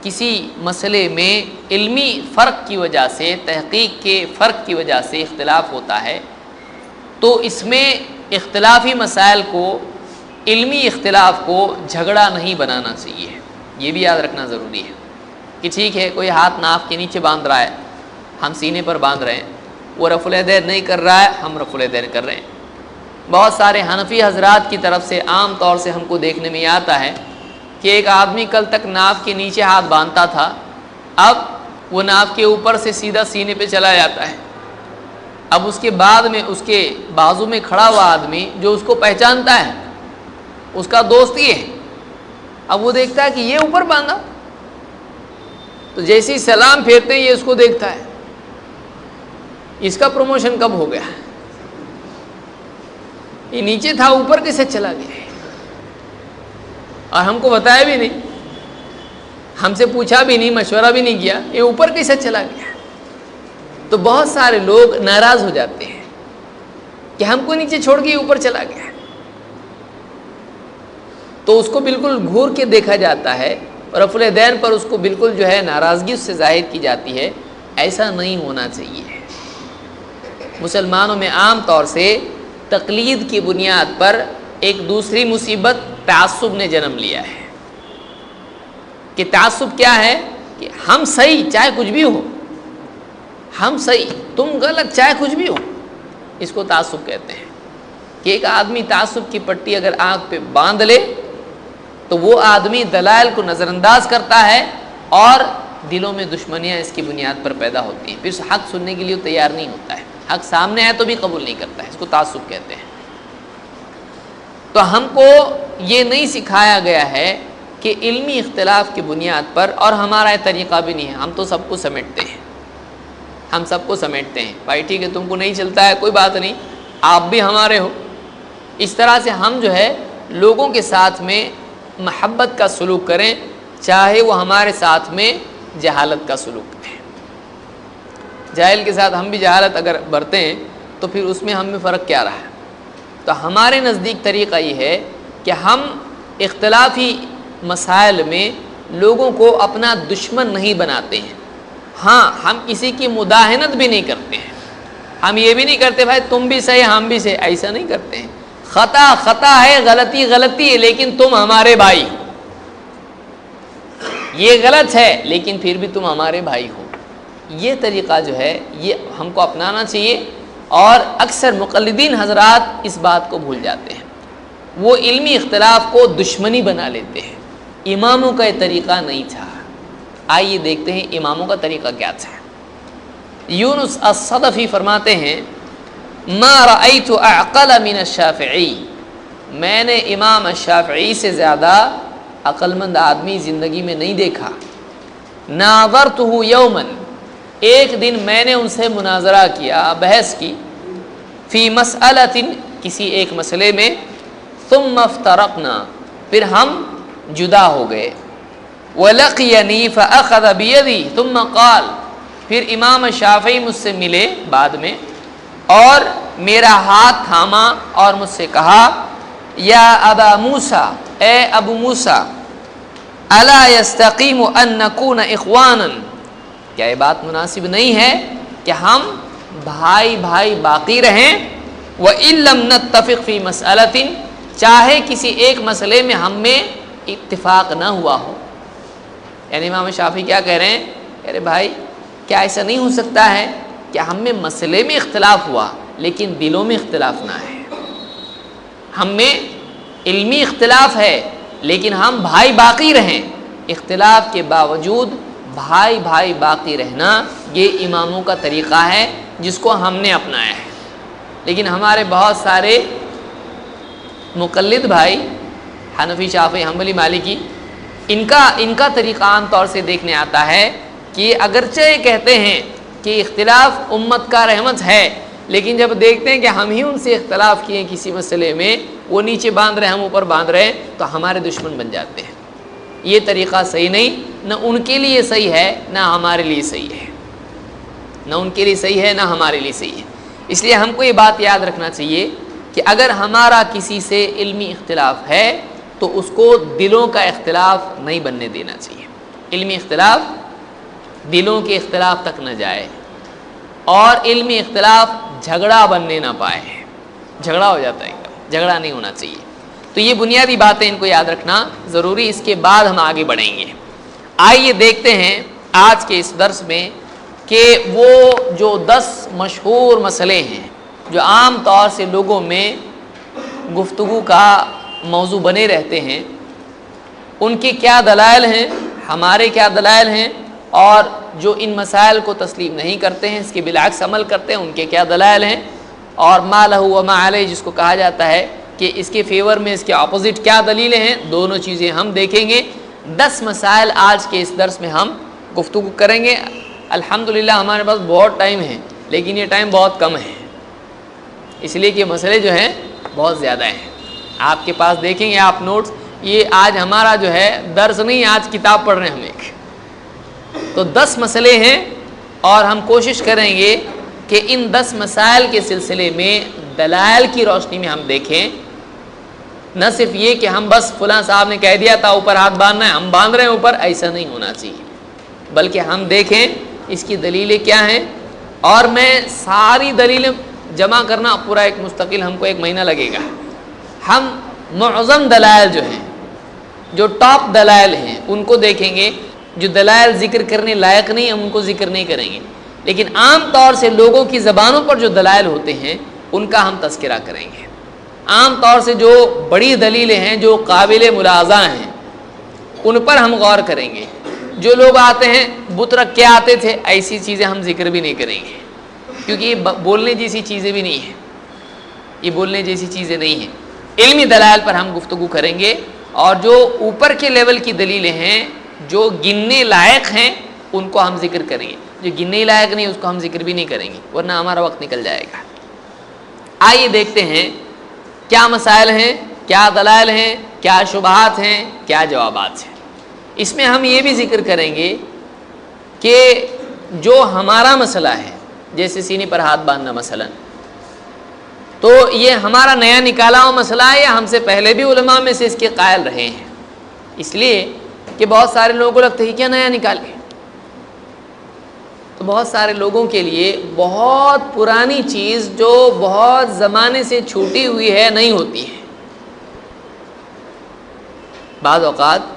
کسی مسئلے میں علمی فرق کی وجہ سے، تحقیق کے فرق کی وجہ سے اختلاف ہوتا ہے تو اس میں اختلافی مسائل کو، علمی اختلاف کو جھگڑا نہیں بنانا چاہیے. یہ بھی یاد رکھنا ضروری ہے کہ ٹھیک ہے کوئی ہاتھ ناف کے نیچے باندھ رہا ہے، ہم سینے پر باندھ رہے ہیں، وہ رفع الیدین نہیں کر رہا ہے، ہم رفع الیدین کر رہے ہیں. بہت سارے حنفی حضرات کی طرف سے عام طور سے ہم کو دیکھنے میں آتا ہے کہ ایک آدمی کل تک ناف کے نیچے ہاتھ باندھتا تھا، اب وہ ناف کے اوپر سے سیدھا سینے پہ چلا جاتا ہے. اب اس کے بعد میں اس کے بازو میں کھڑا ہوا آدمی جو اس کو پہچانتا ہے، اس کا دوست یہ ہے، اب وہ دیکھتا ہے کہ یہ اوپر باندھا، تو جیسے ہی سلام پھیرتے یہ اس کو دیکھتا ہے، اس کا پروموشن کب ہو گیا؟ یہ نیچے تھا اوپر کیسے چلا گیا؟ اور ہم کو بتایا بھی نہیں، ہم سے پوچھا بھی نہیں، مشورہ بھی نہیں کیا، یہ اوپر کیسے چلا گیا؟ تو بہت سارے لوگ ناراض ہو جاتے ہیں کہ ہم کو نیچے چھوڑ کے اوپر چلا گیا. تو اس کو بالکل گھور کے دیکھا جاتا ہے، رفع الیدین پر اس کو بالکل جو ہے ناراضگی اس سے ظاہر کی جاتی ہے. ایسا نہیں ہونا چاہیے. مسلمانوں میں عام طور سے تقلید کی بنیاد پر ایک دوسری مصیبت تعصب نے جنم لیا ہے. کہ تعصب کیا ہے؟ کہ ہم صحیح چاہے کچھ بھی ہو، ہم صحیح تم غلط چاہے کچھ بھی ہو. اس کو تعصب کہتے ہیں. کہ ایک آدمی تعصب کی پٹی اگر آنکھ پہ باندھ لے تو وہ آدمی دلائل کو نظر انداز کرتا ہے اور دلوں میں دشمنیاں اس کی بنیاد پر پیدا ہوتی ہیں. پھر حق سننے کے لیے تیار نہیں ہوتا ہے، حق سامنے آئے تو بھی قبول نہیں کرتا ہے. اس کو تعصب کہتے ہیں. تو ہم کو یہ نہیں سکھایا گیا ہے کہ علمی اختلاف کی بنیاد پر، اور ہمارا یہ طریقہ بھی نہیں ہے، ہم تو سب کو سمیٹتے ہیں، ہم سب کو سمیٹتے ہیں. بھائی ٹھیک ہے تم کو نہیں چلتا ہے کوئی بات نہیں، آپ بھی ہمارے ہو. اس طرح سے ہم جو ہے لوگوں کے ساتھ میں محبت کا سلوک کریں، چاہے وہ ہمارے ساتھ میں جہالت کا سلوک کریں. جاہل کے ساتھ ہم بھی جہالت اگر برتے ہیں تو پھر اس میں ہم میں فرق کیا رہا ہے؟ تو ہمارے نزدیک طریقہ یہ ہے کہ ہم اختلافی مسائل میں لوگوں کو اپنا دشمن نہیں بناتے ہیں. ہاں ہم کسی کی مداہنت بھی نہیں کرتے ہیں. ہم یہ بھی نہیں کرتے بھائی تم بھی صحیح ہم بھی صحیح، ایسا نہیں کرتے ہیں. خطا خطا ہے، غلطی غلطی ہے، لیکن تم ہمارے بھائی. یہ غلط ہے لیکن پھر بھی تم ہمارے بھائی ہو. یہ طریقہ جو ہے یہ ہم کو اپنانا چاہیے. اور اکثر مقلدین حضرات اس بات کو بھول جاتے ہیں، وہ علمی اختلاف کو دشمنی بنا لیتے ہیں. اماموں کا یہ طریقہ نہیں تھا. آئیے دیکھتے ہیں اماموں کا طریقہ کیا تھا. یونس الصدفی فرماتے ہیں ما رأیت اعقل من الشافعی، میں نے امام الشافعی سے زیادہ عقل مند آدمی زندگی میں نہیں دیکھا. ناظرتہ یوما، ایک دن میں نے ان سے مناظرہ کیا، بحث کی، فی مسئلۃ، کسی ایک مسئلے میں، ثم افترقنا، پھر ہم جدا ہو گئے. وَلَقِيَنِي فَأَخَذَ بِيَدِي ثُمَّ قَالَ، پھر امام شافعی مجھ سے ملے بعد میں اور میرا ہاتھ تھاما اور مجھ سے کہا یا ابا موسیٰ، اے ابو موسیٰ، الا یستقیم ان نکون اخوانا، کیا یہ بات مناسب نہیں ہے کہ ہم بھائی بھائی باقی رہیں؟ وَإِن لَّمْ نَتَّفِقْ فِي مَسْأَلَةٍ، چاہے کسی ایک مسئلے میں ہم میں اتفاق نہ ہوا ہو. یعنی امام شافعی کیا کہہ رہے ہیں؟ کہہ رہے بھائی کیا ایسا نہیں ہو سکتا ہے کہ ہم میں مسئلے میں اختلاف ہوا لیکن دلوں میں اختلاف نہ ہے؟ ہم میں علمی اختلاف ہے لیکن ہم بھائی باقی رہیں. اختلاف کے باوجود بھائی بھائی باقی رہنا یہ اماموں کا طریقہ ہے جس کو ہم نے اپنایا ہے. لیکن ہمارے بہت سارے مقلد بھائی حنفی، شافعی، حنبلی، مالکی، ان کا طریقہ عام طور سے دیکھنے آتا ہے کہ اگرچہ یہ کہتے ہیں کہ اختلاف امت کا رحمت ہے، لیکن جب دیکھتے ہیں کہ ہم ہی ان سے اختلاف کیے کسی مسئلے میں، وہ نیچے باندھ رہے ہیں ہم اوپر باندھ رہے ہیں، تو ہمارے دشمن بن جاتے ہیں. یہ طریقہ صحیح نہیں، نہ ان کے لیے صحیح ہے نہ ہمارے لیے صحیح ہے. نہ ان کے لیے صحیح ہے نہ ہمارے لیے صحیح ہے. اس لیے ہم کو یہ بات یاد رکھنا چاہیے کہ اگر ہمارا کسی سے علمی اختلاف ہے تو اس کو دلوں کا اختلاف نہیں بننے دینا چاہیے. علمی اختلاف دلوں کے اختلاف تک نہ جائے اور علمی اختلاف جھگڑا بننے نہ پائے. جھگڑا ہو جاتا ہے. جھگڑا نہیں ہونا چاہیے۔ تو یہ بنیادی باتیں ان کو یاد رکھنا ضروری، اس کے بعد ہم آگے بڑھیں گے۔ آئیے دیکھتے ہیں آج کے اس درس میں کہ وہ جو 10 مشہور مسئلے ہیں جو عام طور سے لوگوں میں گفتگو کا موضوع بنے رہتے ہیں، ان کے کیا دلائل ہیں، ہمارے کیا دلائل ہیں، اور جو ان مسائل کو تسلیم نہیں کرتے ہیں، اس کے بالعکس عمل کرتے ہیں، ان کے کیا دلائل ہیں، اور ما لہ و ما علیہ جس کو کہا جاتا ہے کہ اس کے فیور میں اس کے اپوزٹ کیا دلیلیں ہیں، دونوں چیزیں ہم دیکھیں گے۔ 10 مسائل آج کے اس درس میں ہم گفتگو کریں گے۔ الحمدللہ ہمارے پاس بہت ٹائم ہے، لیکن یہ ٹائم بہت کم ہے، اس لیے کہ مسئلے جو ہیں بہت زیادہ ہیں۔ آپ کے پاس دیکھیں گے آپ نوٹس، یہ آج ہمارا جو ہے درس نہیں، آج کتاب پڑھ رہے ہیں ہم ایک، تو 10 مسئلے ہیں، اور ہم کوشش کریں گے کہ ان 10 مسائل کے سلسلے میں دلائل کی روشنی میں ہم دیکھیں، نہ صرف یہ کہ ہم بس فلاں صاحب نے کہہ دیا تھا اوپر ہاتھ باندھنا ہے ہم باندھ رہے ہیں اوپر، ایسا نہیں ہونا چاہیے، بلکہ ہم دیکھیں اس کی دلیلیں کیا ہیں۔ اور میں ساری دلیلیں جمع کرنا پورا ایک مستقل ہم کو 1 مہینہ لگے گا۔ ہم معظم دلائل جو ہیں، جو ٹاپ دلائل ہیں، ان کو دیکھیں گے۔ جو دلائل ذکر کرنے لائق نہیں ہم ان کو ذکر نہیں کریں گے، لیکن عام طور سے لوگوں کی زبانوں پر جو دلائل ہوتے ہیں ان کا ہم تذکرہ کریں گے۔ عام طور سے جو بڑی دلیلیں ہیں، جو قابل ملاحظہ ہیں، ان پر ہم غور کریں گے۔ جو لوگ آتے ہیں بت رکھ کے آتے تھے، ایسی چیزیں ہم ذکر بھی نہیں کریں گے، کیونکہ یہ بولنے جیسی چیزیں بھی نہیں ہیں، یہ بولنے جیسی چیزیں نہیں ہیں۔ علمی دلائل پر ہم گفتگو کریں گے، اور جو اوپر کے لیول کی دلیلیں ہیں، جو گننے لائق ہیں، ان کو ہم ذکر کریں گے۔ جو گننے لائق نہیں اس کو ہم ذکر بھی نہیں کریں گے، ورنہ ہمارا وقت نکل جائے گا۔ آئیے دیکھتے ہیں کیا مسائل ہیں، کیا دلائل ہیں، کیا شبہات ہیں، کیا جوابات ہیں۔ اس میں ہم یہ بھی ذکر کریں گے کہ جو ہمارا مسئلہ ہے، جیسے سینے پر ہاتھ باندھنا مثلا، تو یہ ہمارا نیا نکالا ہوا مسئلہ ہے یا ہم سے پہلے بھی علماء میں سے اس کے قائل رہے ہیں؟ اس لیے کہ بہت سارے لوگوں کو لگتا ہے کیا نیا نکالے، تو بہت سارے لوگوں کے لیے بہت پرانی چیز جو بہت زمانے سے چھوٹی ہوئی ہے نہیں ہوتی ہے۔ بعض اوقات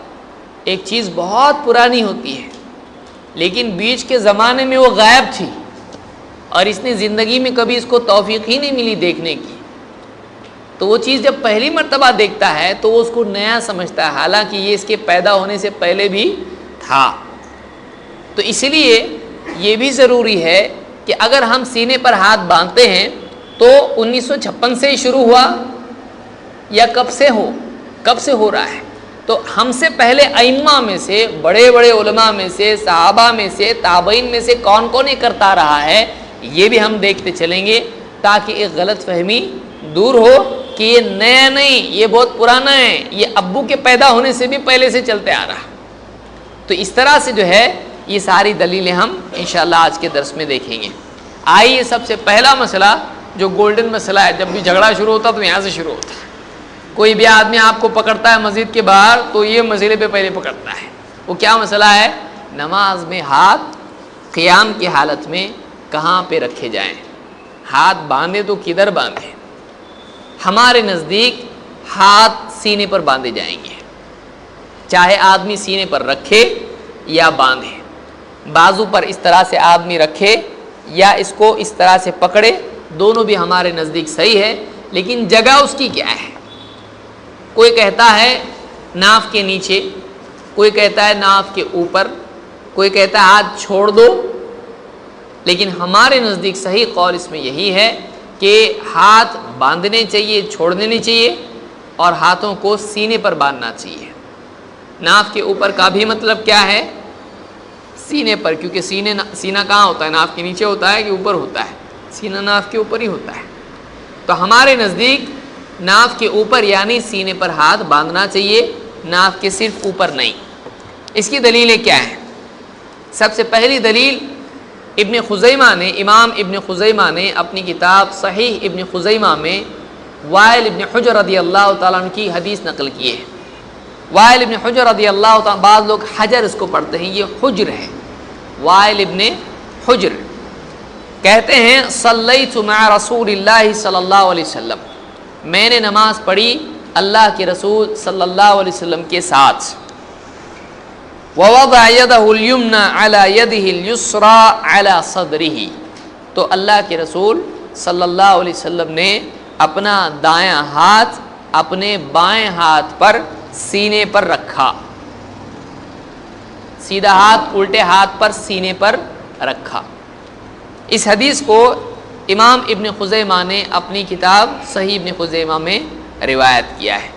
ایک چیز بہت پرانی ہوتی ہے لیکن بیچ کے زمانے میں وہ غائب تھی، اور اس نے زندگی میں کبھی اس کو توفیق ہی نہیں ملی دیکھنے کی، تو وہ چیز جب پہلی مرتبہ دیکھتا ہے تو وہ اس کو نیا سمجھتا ہے، حالانکہ یہ اس کے پیدا ہونے سے پہلے بھی تھا۔ تو اس لیے یہ بھی ضروری ہے کہ اگر ہم سینے پر ہاتھ باندھتے ہیں تو 1956 سے شروع ہوا یا کب سے ہو رہا ہے، تو ہم سے پہلے ائمہ میں سے، بڑے بڑے علماء میں سے، صحابہ میں سے، تابعین میں سے کون کون یہ کرتا رہا ہے، یہ بھی ہم دیکھتے چلیں گے، تاکہ ایک غلط فہمی دور ہو کہ یہ نیا نہیں، یہ بہت پرانا ہے، یہ ابو کے پیدا ہونے سے بھی پہلے سے چلتے آ رہا۔ تو اس طرح سے جو ہے یہ ساری دلیلیں ہم انشاءاللہ آج کے درس میں دیکھیں گے۔ آئیے سب سے پہلا مسئلہ جو گولڈن مسئلہ ہے، جب بھی جھگڑا شروع ہوتا تو یہاں سے شروع ہوتا ہے۔ کوئی بھی آدمی آپ کو پکڑتا ہے مسجد کے باہر تو یہ مسئلے پہ پہلے پکڑتا ہے۔ وہ کیا مسئلہ ہے؟ نماز میں ہاتھ قیام کی حالت میں کہاں پہ رکھے جائیں، ہاتھ باندھے تو کدھر باندھے؟ ہمارے نزدیک ہاتھ سینے پر باندھے جائیں گے، چاہے آدمی سینے پر رکھے یا باندھے، بازو پر اس طرح سے آدمی رکھے یا اس کو اس طرح سے پکڑے، دونوں بھی ہمارے نزدیک صحیح ہے، لیکن جگہ اس کی کیا ہے؟ کوئی کہتا ہے ناف کے نیچے، کوئی کہتا ہے ناف کے اوپر، کوئی کہتا ہے ہاتھ چھوڑ دو، لیکن ہمارے نزدیک صحیح قول اس میں یہی ہے کہ ہاتھ باندھنے چاہیے، چھوڑنے نہیں چاہیے، اور ہاتھوں کو سینے پر باندھنا چاہیے۔ ناف کے اوپر کا بھی مطلب کیا ہے؟ سینے پر، کیونکہ سینہ کہاں ہوتا ہے؟ ناف کے نیچے ہوتا ہے کہ اوپر ہوتا ہے؟ سینہ ناف کے اوپر ہی ہوتا ہے۔ تو ہمارے نزدیک ناف کے اوپر یعنی سینے پر ہاتھ باندھنا چاہیے، ناف کے صرف اوپر نہیں۔ اس کی دلیلیں کیا ہیں؟ سب سے پہلی دلیل امام ابن خزیمہ نے اپنی کتاب صحیح ابن خزیمہ میں وائل ابن حجر رضی اللہ تعالیٰ عنہ کی حدیث نقل کی ہے۔ وائل ابن حجر رضی اللہ تعالیٰ، بعض لوگ حجر اس کو پڑھتے ہیں، یہ حجر ہے۔ وائل ابن حجر کہتے ہیں صلیت مع رسول اللہ صلی اللہ علیہ وسلم، میں نے نماز پڑھی اللہ کے رسول صلی اللہ علیہ وسلم کے ساتھ. وَوَضَعَ يَدَهُ الْيُمْنَى عَلَى يَدِهِ الْيُسْرَى عَلَى صَدْرِهِ. تو اللہ کے رسول صلی اللہ علیہ وسلم نے اپنا دایاں ہاتھ اپنے بائیں ہاتھ پر سینے پر رکھا. سیدھا ہاتھ الٹے ہاتھ پر سینے پر رکھا. اس حدیث کو امام ابن خزیمہ نے اپنی کتاب صحیح ابن خزیمہ میں روایت کیا ہے.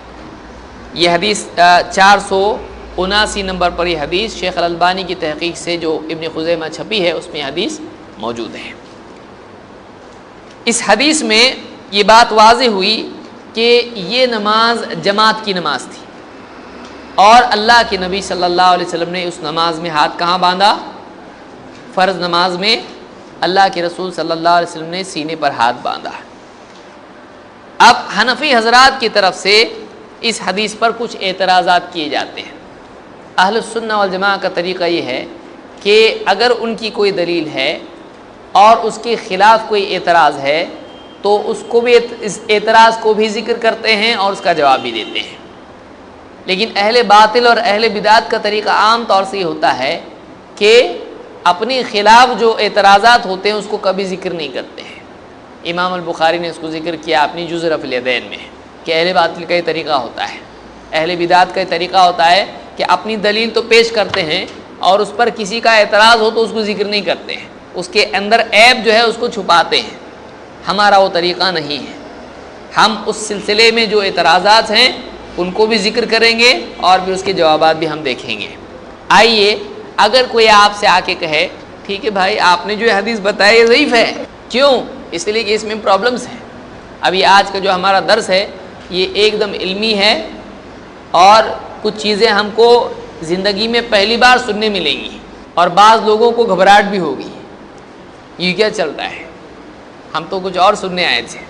یہ حدیث 479 نمبر پر یہ حدیث شیخ الالبانی کی تحقیق سے جو ابن خزیمہ چھپی ہے اس میں حدیث موجود ہے. اس حدیث میں یہ بات واضح ہوئی کہ یہ نماز جماعت کی نماز تھی اور اللہ کے نبی صلی اللہ علیہ وسلم نے اس نماز میں ہاتھ کہاں باندھا؟ فرض نماز میں اللہ کے رسول صلی اللہ علیہ وسلم نے سینے پر ہاتھ باندھا. اب حنفی حضرات کی طرف سے اس حدیث پر کچھ اعتراضات کیے جاتے ہیں. اہل السنہ والجماعہ کا طریقہ یہ ہے کہ اگر ان کی کوئی دلیل ہے اور اس کے خلاف کوئی اعتراض ہے تو اس اعتراض کو بھی ذکر کرتے ہیں اور اس کا جواب بھی دیتے ہیں. لیکن اہل باطل اور اہل بدعت کا طریقہ عام طور سے یہ ہوتا ہے کہ اپنے خلاف جو اعتراضات ہوتے ہیں اس کو کبھی ذکر نہیں کرتے ہیں. امام البخاری نے اس کو ذکر کیا اپنی جز رفع الیدین میں کہ اہل باطل کا یہ طریقہ ہوتا ہے. اہل بدعت کا یہ طریقہ ہوتا ہے کہ اپنی دلیل تو پیش کرتے ہیں اور اس پر کسی کا اعتراض ہو تو اس کو ذکر نہیں کرتے ہیں, اس کے اندر عیب جو ہے اس کو چھپاتے ہیں. ہمارا وہ طریقہ نہیں ہے. ہم اس سلسلے میں جو اعتراضات ہیں ان کو بھی ذکر کریں گے اور پھر اس کے جوابات بھی ہم دیکھیں گے. آئیے اگر کوئی آپ سے آ کے کہے ٹھیک ہے بھائی آپ نے جو حدیث بتایا یہ ضعیف ہے, کیوں؟ اس لیے کہ اس میں پرابلمس ہیں. ابھی آج کا جو ہمارا درس ہے یہ ایک دم علمی ہے اور کچھ چیزیں ہم کو زندگی میں پہلی بار سننے ملیں گی اور بعض لوگوں کو گھبراہٹ بھی ہوگی, یہ کیا چل رہا ہے, ہم تو کچھ اور سننے آئے تھے.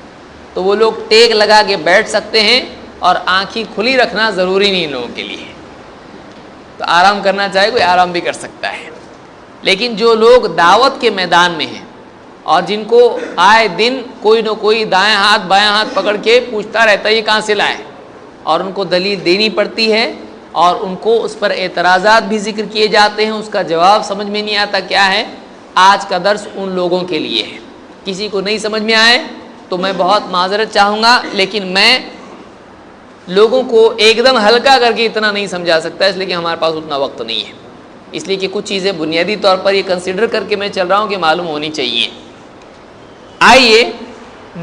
تو وہ لوگ ٹیک لگا کے بیٹھ سکتے ہیں اور آنکھیں کھلی رکھنا ضروری نہیں لوگوں کے لیے. تو آرام کرنا چاہے کوئی آرام بھی کر سکتا ہے. لیکن جو لوگ دعوت کے میدان میں ہیں اور جن کو آئے دن کوئی نہ کوئی دائیں ہاتھ بائیں ہاتھ پکڑ کے پوچھتا رہتا ہے یہ کہاں سے لائے, اور ان کو دلیل دینی پڑتی ہے اور ان کو اس پر اعتراضات بھی ذکر کیے جاتے ہیں, اس کا جواب سمجھ میں نہیں آتا کیا ہے. آج کا درس ان لوگوں کے لیے ہے. کسی کو نہیں سمجھ میں آئے تو میں بہت معذرت چاہوں گا, لیکن میں لوگوں کو ایک دم ہلکا کر کے اتنا نہیں سمجھا سکتا اس لیے کہ ہمارے پاس اتنا وقت نہیں ہے. اس لیے کہ کچھ چیزیں بنیادی طور پر یہ کنسیڈر کر کے میں چل رہا ہوں کہ معلوم ہونی چاہیے. آئیے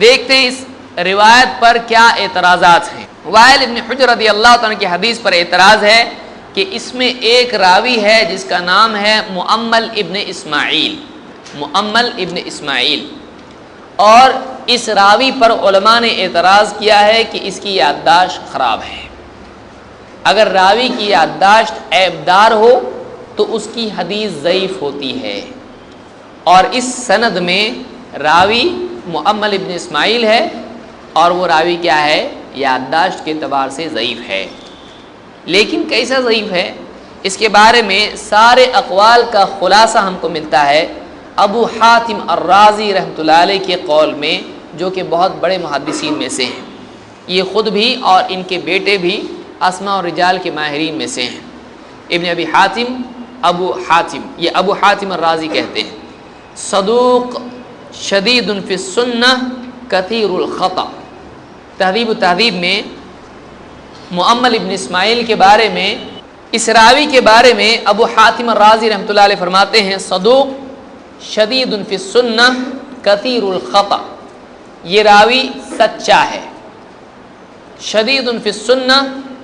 دیکھتے ہیں اس روایت پر کیا اعتراضات ہیں. وائل ابن حجر رضی اللہ تعالیٰ کی حدیث پر اعتراض ہے کہ اس میں ایک راوی ہے جس کا نام ہے مؤمل ابن اسماعیل. مؤمل ابن اسماعیل, اور اس راوی پر علماء نے اعتراض کیا ہے کہ اس کی یادداشت خراب ہے. اگر راوی کی یادداشت عیبدار ہو تو اس کی حدیث ضعیف ہوتی ہے, اور اس سند میں راوی مؤمل ابن اسماعیل ہے اور وہ راوی کیا ہے, یادداشت کے اعتبار سے ضعیف ہے. لیکن کیسا ضعیف ہے اس کے بارے میں سارے اقوال کا خلاصہ ہم کو ملتا ہے ابو حاتم الرازی رحمۃ اللہ علیہ کے قول میں, جو کہ بہت بڑے محدثین میں سے ہیں. یہ خود بھی اور ان کے بیٹے بھی اسماء اور رجال کے ماہرین میں سے ہیں. ابن ابی حاتم ابو حاتم, یہ ابو حاتم الرازی کہتے ہیں صدوق شدید فی السنہ کثیر الخطا. تہذیب و تہذیب میں مؤمل ابن اسماعیل کے بارے میں, اس راوی کے بارے میں ابو حاتم الرازی رحمۃ اللہ علیہ فرماتے ہیں صدوق شدید فی السنہ کثیر الخطا. یہ راوی سچا ہے, شدید فی السنہ,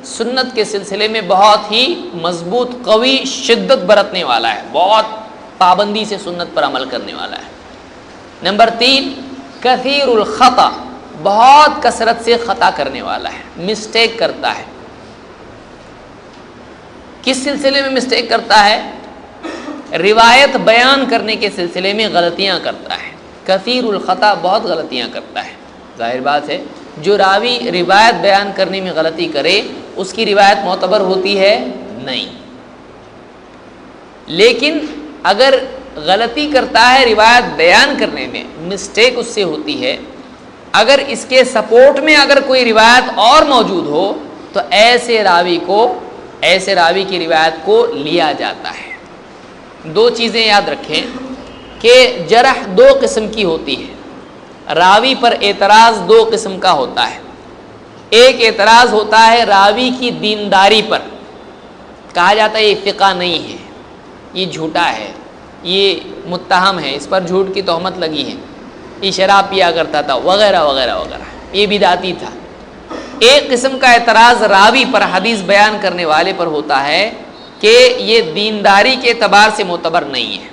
سنت کے سلسلے میں بہت ہی مضبوط قوی شدت برتنے والا ہے, بہت پابندی سے سنت پر عمل کرنے والا ہے. نمبر 3 کثیر الخطا, بہت کثرت سے خطا کرنے والا ہے, مسٹیک کرتا ہے. کس سلسلے میں مسٹیک کرتا ہے؟ روایت بیان کرنے کے سلسلے میں غلطیاں کرتا ہے. کثیر الخطا, بہت غلطیاں کرتا ہے. ظاہر بات ہے جو راوی روایت بیان کرنے میں غلطی کرے اس کی روایت معتبر ہوتی ہے نہیں. لیکن اگر غلطی کرتا ہے روایت بیان کرنے میں, مسٹیک اس سے ہوتی ہے, اگر اس کے سپورٹ میں اگر کوئی روایت اور موجود ہو تو ایسے راوی کی روایت کو لیا جاتا ہے۔ دو چیزیں یاد رکھیں کہ جرح دو قسم کی ہوتی ہے، راوی پر اعتراض دو قسم کا ہوتا ہے۔ ایک اعتراض ہوتا ہے راوی کی دینداری پر، کہا جاتا ہے یہ فقہ نہیں ہے، یہ جھوٹا ہے، یہ متہم ہے، اس پر جھوٹ کی تہمت لگی ہے، یہ شراب پیا کرتا تھا وغیرہ وغیرہ وغیرہ، یہ بدعتی تھا۔ ایک قسم کا اعتراض راوی پر، حدیث بیان کرنے والے پر ہوتا ہے کہ یہ دینداری کے اعتبار سے معتبر نہیں ہے،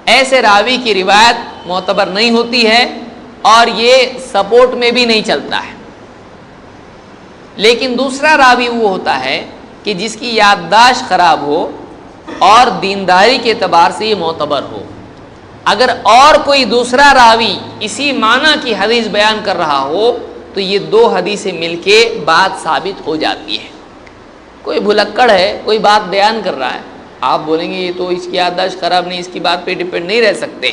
ایسے راوی کی روایت معتبر نہیں ہوتی ہے اور یہ سپورٹ میں بھی نہیں چلتا ہے۔ لیکن دوسرا راوی وہ ہوتا ہے کہ جس کی یادداشت خراب ہو اور دینداری کے اعتبار سے یہ معتبر ہو۔ اگر اور کوئی دوسرا راوی اسی معنی کی حدیث بیان کر رہا ہو تو یہ دو حدیثیں مل کے بات ثابت ہو جاتی ہے۔ کوئی بھلکڑ ہے، کوئی بات بیان کر رہا ہے، آپ بولیں گے یہ تو اس کی یادداشت خراب نہیں، اس کی بات پہ ڈپینڈ نہیں رہ سکتے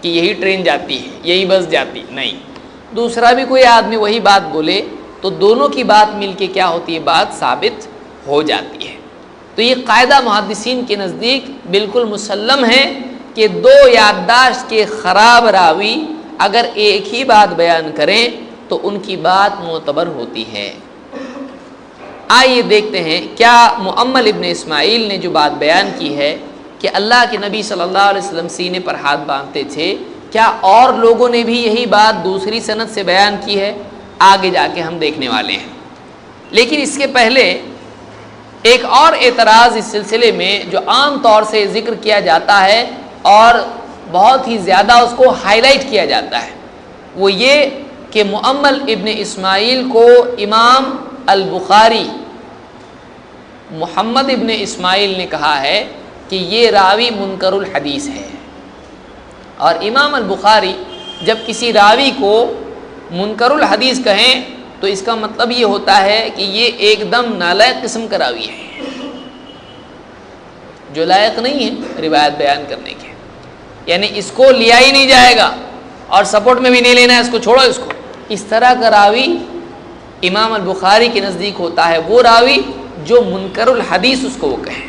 کہ یہی ٹرین جاتی ہے، یہی بس جاتی، نہیں، دوسرا بھی کوئی آدمی وہی بات بولے تو دونوں کی بات مل کے کیا ہوتی ہے، بات ثابت ہو جاتی ہے۔ تو یہ قاعدہ محدثین کے نزدیک بالکل مسلم ہے کہ دو یادداشت کے خراب راوی اگر ایک ہی بات بیان کریں تو ان کی بات معتبر ہوتی ہے۔ آئیے دیکھتے ہیں کیا مؤمل ابن اسماعیل نے جو بات بیان کی ہے کہ اللہ کے نبی صلی اللہ علیہ وسلم سینے پر ہاتھ باندھتے تھے، کیا اور لوگوں نے بھی یہی بات دوسری سند سے بیان کی ہے؟ آگے جا کے ہم دیکھنے والے ہیں۔ لیکن اس کے پہلے ایک اور اعتراض اس سلسلے میں جو عام طور سے ذکر کیا جاتا ہے اور بہت ہی زیادہ اس کو ہائی لائٹ کیا جاتا ہے، وہ یہ کہ مؤمل ابن اسماعیل کو امام البخاری محمد ابن اسماعیل نے کہا ہے کہ یہ راوی منکر الحدیث ہے۔ اور امام البخاری جب کسی راوی کو منکر الحدیث کہیں تو اس کا مطلب یہ ہوتا ہے کہ یہ ایک دم نالائق قسم کا راوی ہے، جو لائق نہیں ہے روایت بیان کرنے کے، یعنی اس کو لیا ہی نہیں جائے گا اور سپورٹ میں بھی نہیں لینا ہے، اس کو چھوڑو، اس کو، اس طرح کا راوی امام البخاری کے نزدیک ہوتا ہے وہ راوی جو منکر الحدیث اس کو وہ کہیں۔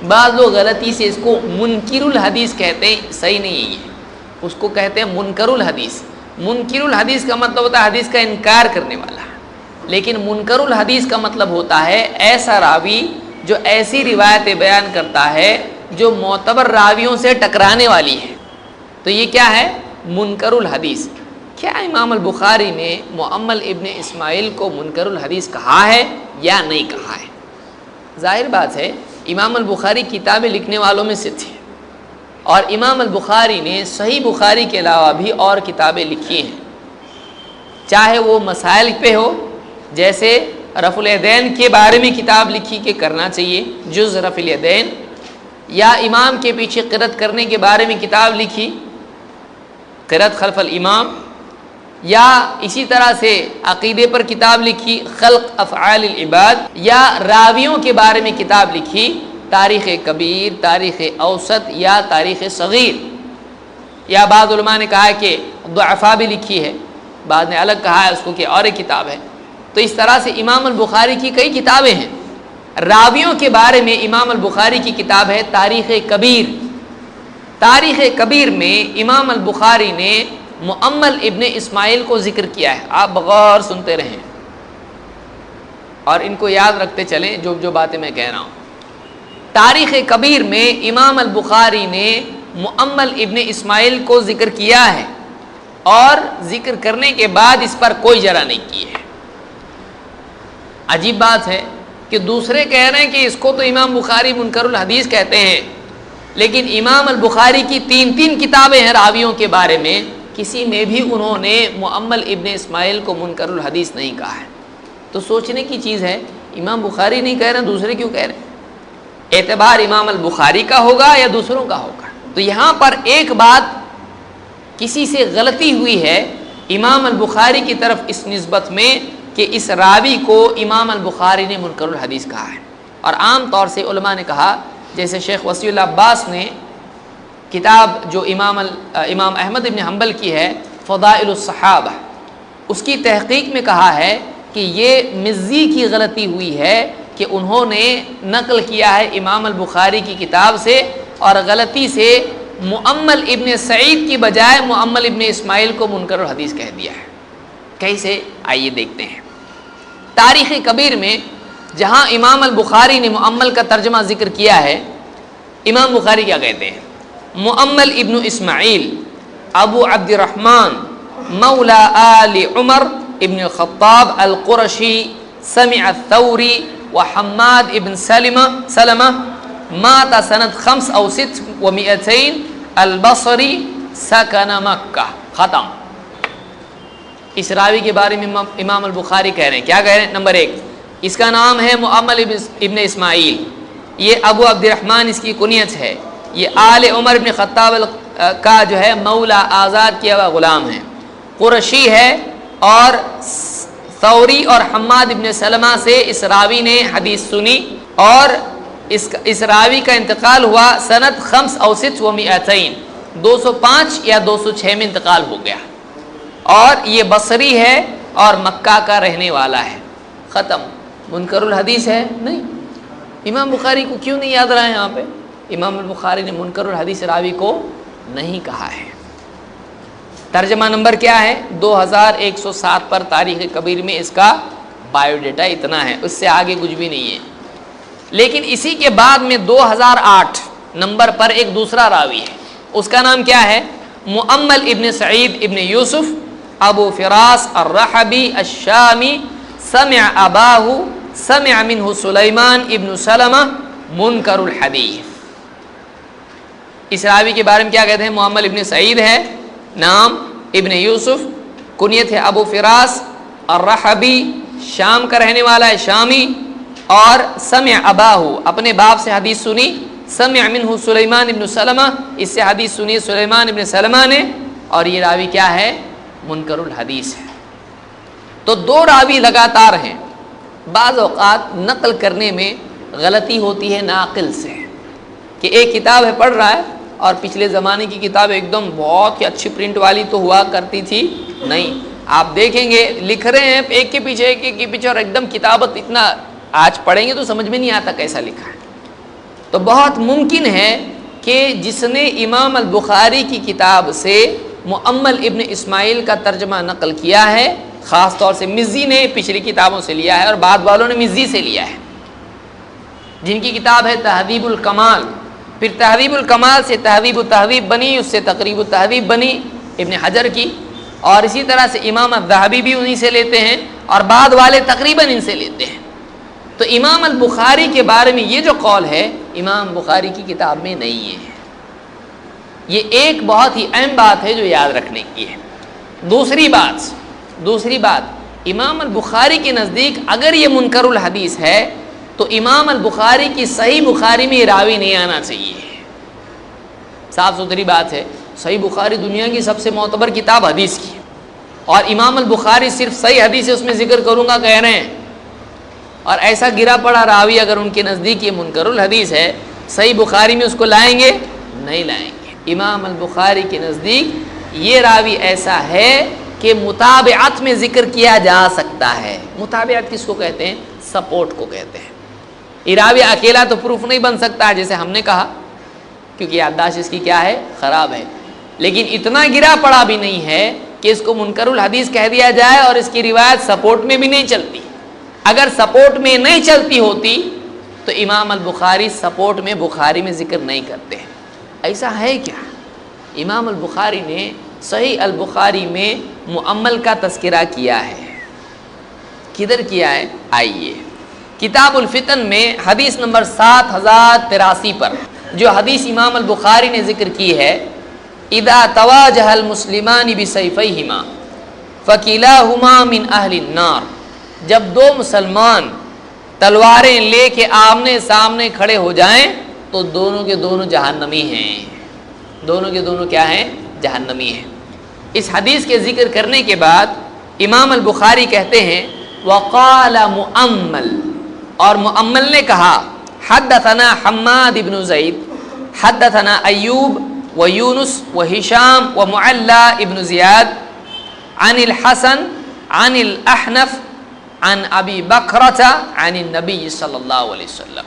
بعض لوگ غلطی سے اس کو منکر الحدیث کہتے ہیں، صحیح نہیں ہے، یہ اس کو کہتے ہیں منکر الحدیث۔ منکر الحدیث کا مطلب ہوتا ہے حدیث کا انکار کرنے والا، لیکن منکر الحدیث کا مطلب ہوتا ہے ایسا راوی جو ایسی روایتیں بیان کرتا ہے جو معتبر راویوں سے ٹکرانے والی ہے۔ تو یہ کیا ہے؟ منکر الحدیث۔ کیا امام البخاری نے مؤمل ابن اسماعیل کو منکر الحدیث کہا ہے یا نہیں کہا ہے؟ ظاہر بات ہے امام البخاری کتابیں لکھنے والوں میں سے تھے، اور امام البخاری نے صحیح بخاری کے علاوہ بھی اور کتابیں لکھی ہیں، چاہے وہ مسائل پہ ہو، جیسے رفع الیدین کے بارے میں کتاب لکھی کہ کرنا چاہیے، جز رفع الیدین، یا امام کے پیچھے قرأت کرنے کے بارے میں کتاب لکھی، قرأت خلف الامام، یا اسی طرح سے عقیدے پر کتاب لکھی خلق افعال العباد، یا راویوں کے بارے میں کتاب لکھی تاریخ کبیر، تاریخ اوسط یا تاریخ صغیر، یا بعض علماء نے کہا ہے کہ ضعفاء بھی لکھی ہے، بعض نے الگ کہا ہے اس کو کہ اور ایک کتاب ہے۔ تو اس طرح سے امام البخاری کی کئی کتابیں ہیں۔ راویوں کے بارے میں امام البخاری کی کتاب ہے تاریخ کبیر۔ تاریخ کبیر میں امام البخاری نے مؤمل ابن اسماعیل کو ذکر کیا ہے، آپ بغور سنتے رہیں اور ان کو یاد رکھتے چلیں جو باتیں میں کہہ رہا ہوں۔ تاریخ کبیر میں امام البخاری نے مؤمل ابن اسماعیل کو ذکر کیا ہے، اور ذکر کرنے کے بعد اس پر کوئی جرح نہیں کی ہے۔ عجیب بات ہے کہ دوسرے کہہ رہے ہیں کہ اس کو تو امام بخاری منکر الحدیث کہتے ہیں، لیکن امام البخاری کی 3 کتابیں ہیں راویوں کے بارے میں، کسی میں بھی انہوں نے مؤمل ابن اسماعیل کو منکر الحدیث نہیں کہا ہے۔ تو سوچنے کی چیز ہے، امام بخاری نہیں کہہ رہے ہیں، دوسرے کیوں کہہ رہے ہیں؟ اعتبار امام البخاری کا ہوگا یا دوسروں کا ہوگا؟ تو یہاں پر ایک بات کسی سے غلطی ہوئی ہے امام البخاری کی طرف اس نسبت میں کہ اس راوی کو امام البخاری نے منکر الحدیث کہا ہے، اور عام طور سے علماء نے کہا، جیسے شیخ وصی اللہ عباس نے کتاب جو امام احمد ابن حنبل کی ہے فضائل الصحابہ، اس کی تحقیق میں کہا ہے کہ یہ مزی کی غلطی ہوئی ہے کہ انہوں نے نقل کیا ہے امام البخاری کی کتاب سے اور غلطی سے مؤمل ابن سعید کی بجائے مؤمل ابن اسماعیل کو منکر الحدیث کہہ دیا ہے۔ کیسے؟ آئیے دیکھتے ہیں۔ تاریخ کبیر میں جہاں امام البخاری نے مؤمل کا ترجمہ ذکر کیا ہے، امام بخاری کیا کہتے ہیں؟ مؤمل ابن اسماعیل ابو عبد الرحمن مولا آل عمر ابن الخطاب القرشی سمع الثوری وحماد ابن سلمہ مات سنت 5 أو 600 البصری سکن مکہ۔ ختم۔ اس راوی کے بارے میں امام البخاری کہہ رہے ہیں، کیا کہہ رہے ہیں؟ نمبر 1، اس کا نام ہے مؤمل ابن اسماعیل، یہ ابو عبد الرحمن اس کی کنیت ہے، یہ آل عمر ابن خطاب کا جو ہے مولا، آزاد کیا ہوا غلام ہے، قرشی ہے، اور ثوری اور حماد ابن سلمہ سے اس راوی نے حدیث سنی، اور اس راوی کا انتقال ہوا سنت 5 أو 600 205 یا 206 میں انتقال ہو گیا، اور یہ بصری ہے اور مکہ کا رہنے والا ہے۔ ختم۔ منکر الحدیث ہے؟ نہیں۔ امام بخاری کو کیوں نہیں یاد رہا ہے یہاں پہ؟ امام البخاری نے منکر الحدیث راوی کو نہیں کہا ہے۔ ترجمہ نمبر کیا ہے؟ 2107 پر تاریخ کبیر میں اس کا بایو ڈیٹا اتنا ہے، اس سے آگے کچھ بھی نہیں ہے۔ لیکن اسی کے بعد میں 2008 نمبر پر ایک دوسرا راوی ہے، اس کا نام کیا ہے؟ مؤمل ابن سعید ابن یوسف ابو فراس الرحبی الشامی سمع اباہ سمع منہ سلیمان ابن سلمہ منکر الحدیث۔ اس راوی کے بارے میں کیا کہتے ہیں؟ مؤمل ابن سعید ہے، نام ابن یوسف، کنیت ہے ابو فراس الرحبی، شام کا رہنے والا ہے، شامی، اور سمع اباہ، اپنے باپ سے حدیث سنی، سمع منہ سلیمان ابن سلمہ، اس سے حدیث سنی سلیمان ابن سلمہ نے، اور یہ راوی کیا ہے؟ منکر الحدیث ہے۔ تو 2 راوی لگاتار ہیں۔ بعض اوقات نقل کرنے میں غلطی ہوتی ہے ناقل سے، کہ ایک کتاب ہے پڑھ رہا ہے اور پچھلے زمانے کی کتاب ایک دم بہت ہی اچھی پرنٹ والی تو ہوا کرتی تھی، نہیں، آپ دیکھیں گے لکھ رہے ہیں ایک کے پیچھے ایک کے پیچھے، اور ایک دم کتابت اتنا، آج پڑھیں گے تو سمجھ میں نہیں آتا کیسا لکھا ہے۔ تو بہت ممکن ہے کہ جس نے امام البخاری کی کتاب سے مؤمل ابن اسماعیل کا ترجمہ نقل کیا ہے، خاص طور سے مزی نے پچھلی کتابوں سے لیا ہے اور بعد والوں نے مزی سے لیا ہے، جن کی کتاب ہے تہذیب الکمال، پھر تہذیب الکمال سے تہذیب التہذیب بنی، اس سے تقریب التہذیب بنی ابن حجر کی، اور اسی طرح سے امام الذہبی بھی انہی سے لیتے ہیں، اور بعد والے تقریباً ان سے لیتے ہیں۔ تو امام البخاری کے بارے میں یہ جو قول ہے امام بخاری کی کتاب میں نہیں ہے۔ یہ ایک بہت ہی اہم بات ہے جو یاد رکھنے کی ہے۔ دوسری بات امام البخاری کے نزدیک اگر یہ منکر الحدیث ہے تو امام البخاری کی صحیح بخاری میں یہ راوی نہیں آنا چاہیے۔ صاف ستھری بات ہے، صحیح بخاری دنیا کی سب سے معتبر کتاب حدیث کی، اور امام البخاری صرف صحیح حدیث اس میں ذکر کروں گا کہہ رہے ہیں، اور ایسا گرا پڑا راوی اگر ان کے نزدیک یہ منکر الحدیث ہے، صحیح بخاری میں اس کو لائیں گے؟ نہیں لائیں گے۔ امام البخاری کے نزدیک یہ راوی ایسا ہے کہ متابعت میں ذکر کیا جا سکتا ہے۔ متابعت کس کو کہتے ہیں؟ سپورٹ کو کہتے ہیں۔ یہ راوی اکیلا تو پروف نہیں بن سکتا ہے جیسے ہم نے کہا، کیونکہ یادداشت اس کی کیا ہے؟ خراب ہے، لیکن اتنا گرا پڑا بھی نہیں ہے کہ اس کو منکر الحدیث کہہ دیا جائے اور اس کی روایت سپورٹ میں بھی نہیں چلتی۔ اگر سپورٹ میں نہیں چلتی ہوتی تو امام البخاری سپورٹ میں بخاری میں ذکر نہیں کرتے۔ ایسا ہے کیا؟ امام البخاری نے صحیح البخاری میں مؤمل کا تذکرہ کیا ہے۔ کدھر کیا ہے؟ آئیے کتاب الفتن میں حدیث نمبر 7083 پر جو حدیث امام البخاری نے ذکر کی ہے، اذا تواجہ المسلمان بسیفیہما فکلاہما من اہل النار، جب 2 مسلمان تلواریں لے کے آمنے سامنے کھڑے ہو جائیں تو دونوں کے دونوں جہنمی ہیں۔ دونوں کے دونوں کیا ہیں؟ جہنمی ہیں۔ اس حدیث کے ذکر کرنے کے بعد امام البخاری کہتے ہیں وقال مؤمل، اور مؤمل نے کہا حدثنا حماد بن زید حدثنا ایوب و یونس و ہشام و معلا ابن زیاد عن الحسن عن الاحنف عن ابی بکرۃ عن النبی صلی اللہ علیہ وسلم.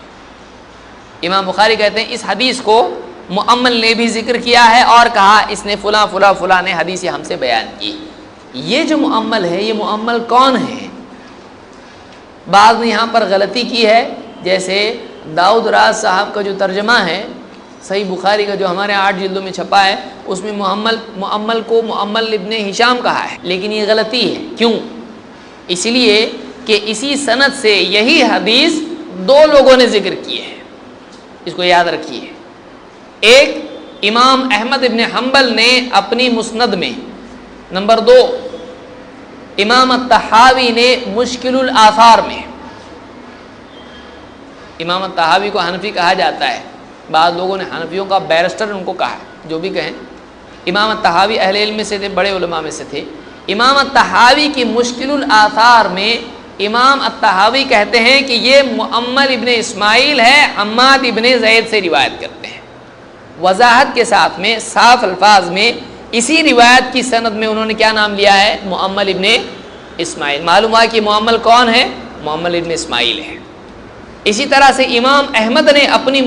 امام بخاری کہتے ہیں اس حدیث کو مؤمل نے بھی ذکر کیا ہے اور کہا اس نے فلاں فلاں فلاں نے حدیث ہم سے بیان کی. یہ جو مؤمل ہے یہ مؤمل کون ہے؟ بعض نے یہاں پر غلطی کی ہے، جیسے داؤد راز صاحب کا جو ترجمہ ہے صحیح بخاری کا جو ہمارے 8 جلدوں میں چھپا ہے، اس میں مؤمل کو مؤمل ابن ہشام کہا ہے، لیکن یہ غلطی ہے. کیوں؟ اس لیے کہ اسی سند سے یہی حدیث 2 لوگوں نے ذکر کی ہے، اس کو یاد رکھیے. ایک امام احمد ابن حنبل نے اپنی مسند میں، نمبر 2 امام الطحاوی نے مشکل الآثار میں. امام الطحاوی کو حنفی کہا جاتا ہے، بعض لوگوں نے حنفیوں کا بیرسٹر ان کو کہا ہے، جو بھی کہیں. امام الطحاوی اہل علم میں سے تھے، بڑے علماء میں سے تھے. امام الطحاوی کی مشکل الآثار میں امام الطحاوی کہتے ہیں کہ یہ مؤمل ابن اسماعیل ہے، حماد ابن زید سے روایت کرتے ہیں. وضاحت کے ساتھ میں، صاف الفاظ میں، اسی روایت کی سند میں انہوں نے کیا نام لیا ہے؟ مؤمل ابن اسماعیل. معلوم ہوا کہ مؤمل کون ہے؟ مؤمل ابن اسماعیل ہے. اسی طرح سے امام احمد نے اپنی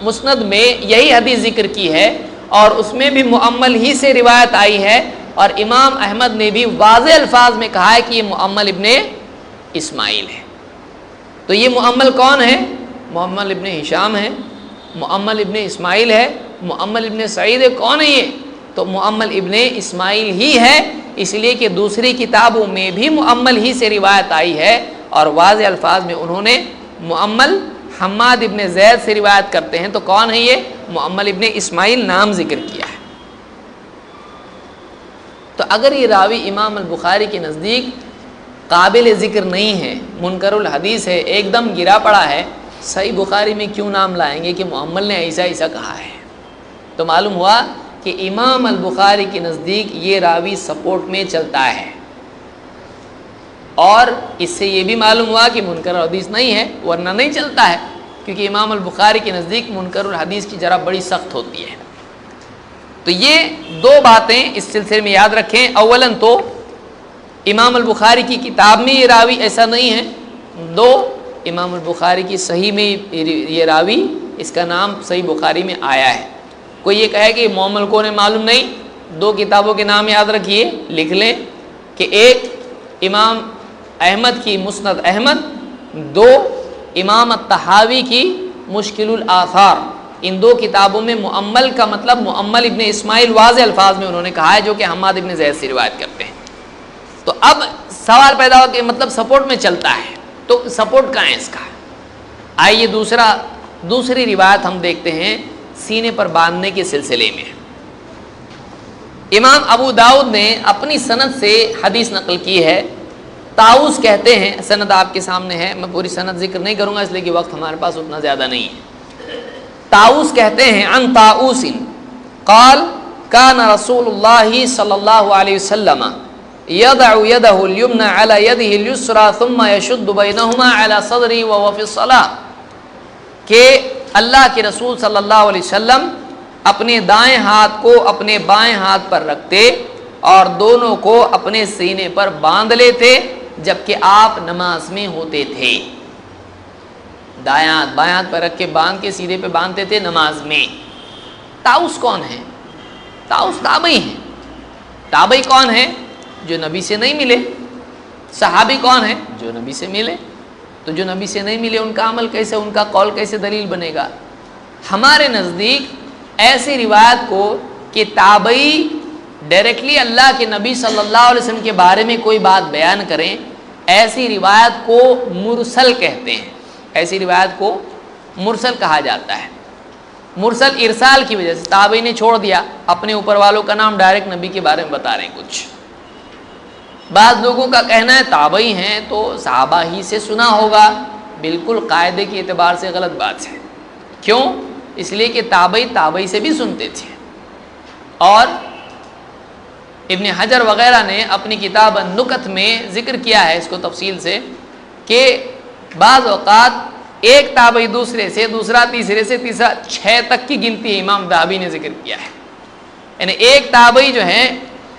مسند میں یہی حدیث ذکر کی ہے اور اس میں بھی مؤمل ہی سے روایت آئی ہے، اور امام احمد نے بھی واضح الفاظ میں کہا ہے کہ یہ مؤمل ابن اسماعیل ہے. تو یہ مؤمل کون ہے؟ مؤمل ابن ہشام ہے، مؤمل ابن اسماعیل ہے، مؤمل ابن سعید ہے. کون ہے یہ؟ تو مؤمل ابن اسماعیل ہی ہے. اس لیے کہ دوسری کتابوں میں بھی مؤمل ہی سے روایت آئی ہے اور واضح الفاظ میں انہوں نے مؤمل حماد ابن زید سے روایت کرتے ہیں. تو کون ہے یہ؟ مؤمل ابن اسماعیل نام ذکر کیا ہے. تو اگر یہ راوی امام البخاری کے نزدیک قابل ذکر نہیں ہے، منکر الحدیث ہے، ایک دم گرا پڑا ہے، صحیح بخاری میں کیوں نام لائیں گے کہ مؤمل نے ایسا ایسا کہا ہے؟ تو معلوم ہوا کہ امام البخاری کے نزدیک یہ راوی سپورٹ میں چلتا ہے. اور اس سے یہ بھی معلوم ہوا کہ منکر الحدیث نہیں ہے، ورنہ نہیں چلتا ہے، کیونکہ امام البخاری کے نزدیک منکر الحدیث کی ذرا بڑی سخت ہوتی ہے. تو یہ 2 باتیں اس سلسلے میں یاد رکھیں. اولاً تو امام البخاری کی کتاب میں یہ راوی ایسا نہیں ہے. 2 امام البخاری کی صحیح میں یہ راوی، اس کا نام صحیح بخاری میں آیا ہے. کوئی یہ کہے کہ مؤمل کو نے معلوم نہیں، 2 کتابوں کے نام یاد رکھیے، لکھ لیں کہ ایک امام احمد کی مسند احمد، 2 امام الطحاوی کی مشکل الآثار. ان 2 کتابوں میں مؤمل کا مطلب مؤمل ابن اسماعیل واضح الفاظ میں انہوں نے کہا ہے، جو کہ حماد ابن زید سے روایت کرتے ہیں. تو اب سوال پیدا ہو کہ مطلب سپورٹ میں چلتا ہے، تو سپورٹ کہاں ہے اس کا؟ آئیے دوسری روایت ہم دیکھتے ہیں سینے پر باندھنے کے سلسلے میں. امام ابو داؤد نے اپنی سند سے حدیث نقل کی ہے. طاؤس کہتے ہیں، سند آپ کے سامنے ہے، میں پوری سند ذکر نہیں کروں گا اس لیے کہ وقت ہمارے پاس اتنا زیادہ نہیں ہے. طاؤس کہتے ہیں عن طاؤس قال كان رسول اللہ صلی اللہ علیہ وسلم يضع يده اليمنى على يده اليسرى ثم يشد بينهما على صدره وهو في الصلاة، کہ اللہ کے رسول صلی اللہ علیہ وسلم اپنے دائیں ہاتھ کو اپنے بائیں ہاتھ پر رکھتے اور دونوں کو اپنے سینے پر باندھ لیتے جبکہ آپ نماز میں ہوتے تھے. دائیں ہاتھ بائیں ہاتھ پر رکھ کے باندھ کے سینے پہ باندھتے تھے نماز میں. طاؤس کون ہے؟ طاؤس تابعی ہیں. تابعی کون ہے؟ جو نبی سے نہیں ملے. صحابی کون ہے؟ جو نبی سے ملے. تو جو نبی سے نہیں ملے ان کا عمل کیسے، ان کا قول کیسے دلیل بنے گا؟ ہمارے نزدیک ایسی روایت کو کہ تابعی ڈائریکٹلی اللہ کے نبی صلی اللہ علیہ وسلم کے بارے میں کوئی بات بیان کریں، ایسی روایت کو مرسل کہتے ہیں. ایسی روایت کو مرسل کہا جاتا ہے. مرسل ارسال کی وجہ سے تابعی نے چھوڑ دیا، اپنے اوپر والوں کا نام ڈائریکٹ نبی کے بارے میں بتا رہے ہیں کچھ. بعض لوگوں کا کہنا ہے تابعی ہیں تو صحابہ ہی سے سنا ہوگا. بالکل قاعدے کے اعتبار سے غلط بات ہے. کیوں؟ اس لیے کہ تابعی سے بھی سنتے تھے. اور ابن حجر وغیرہ نے اپنی کتاب النکت میں ذکر کیا ہے اس کو تفصیل سے کہ بعض اوقات ایک تابعی دوسرے سے، دوسرا تیسرے سے، تیسرا 6 تک کی گنتی امام ذہبی نے ذکر کیا ہے. یعنی ایک تابعی جو ہے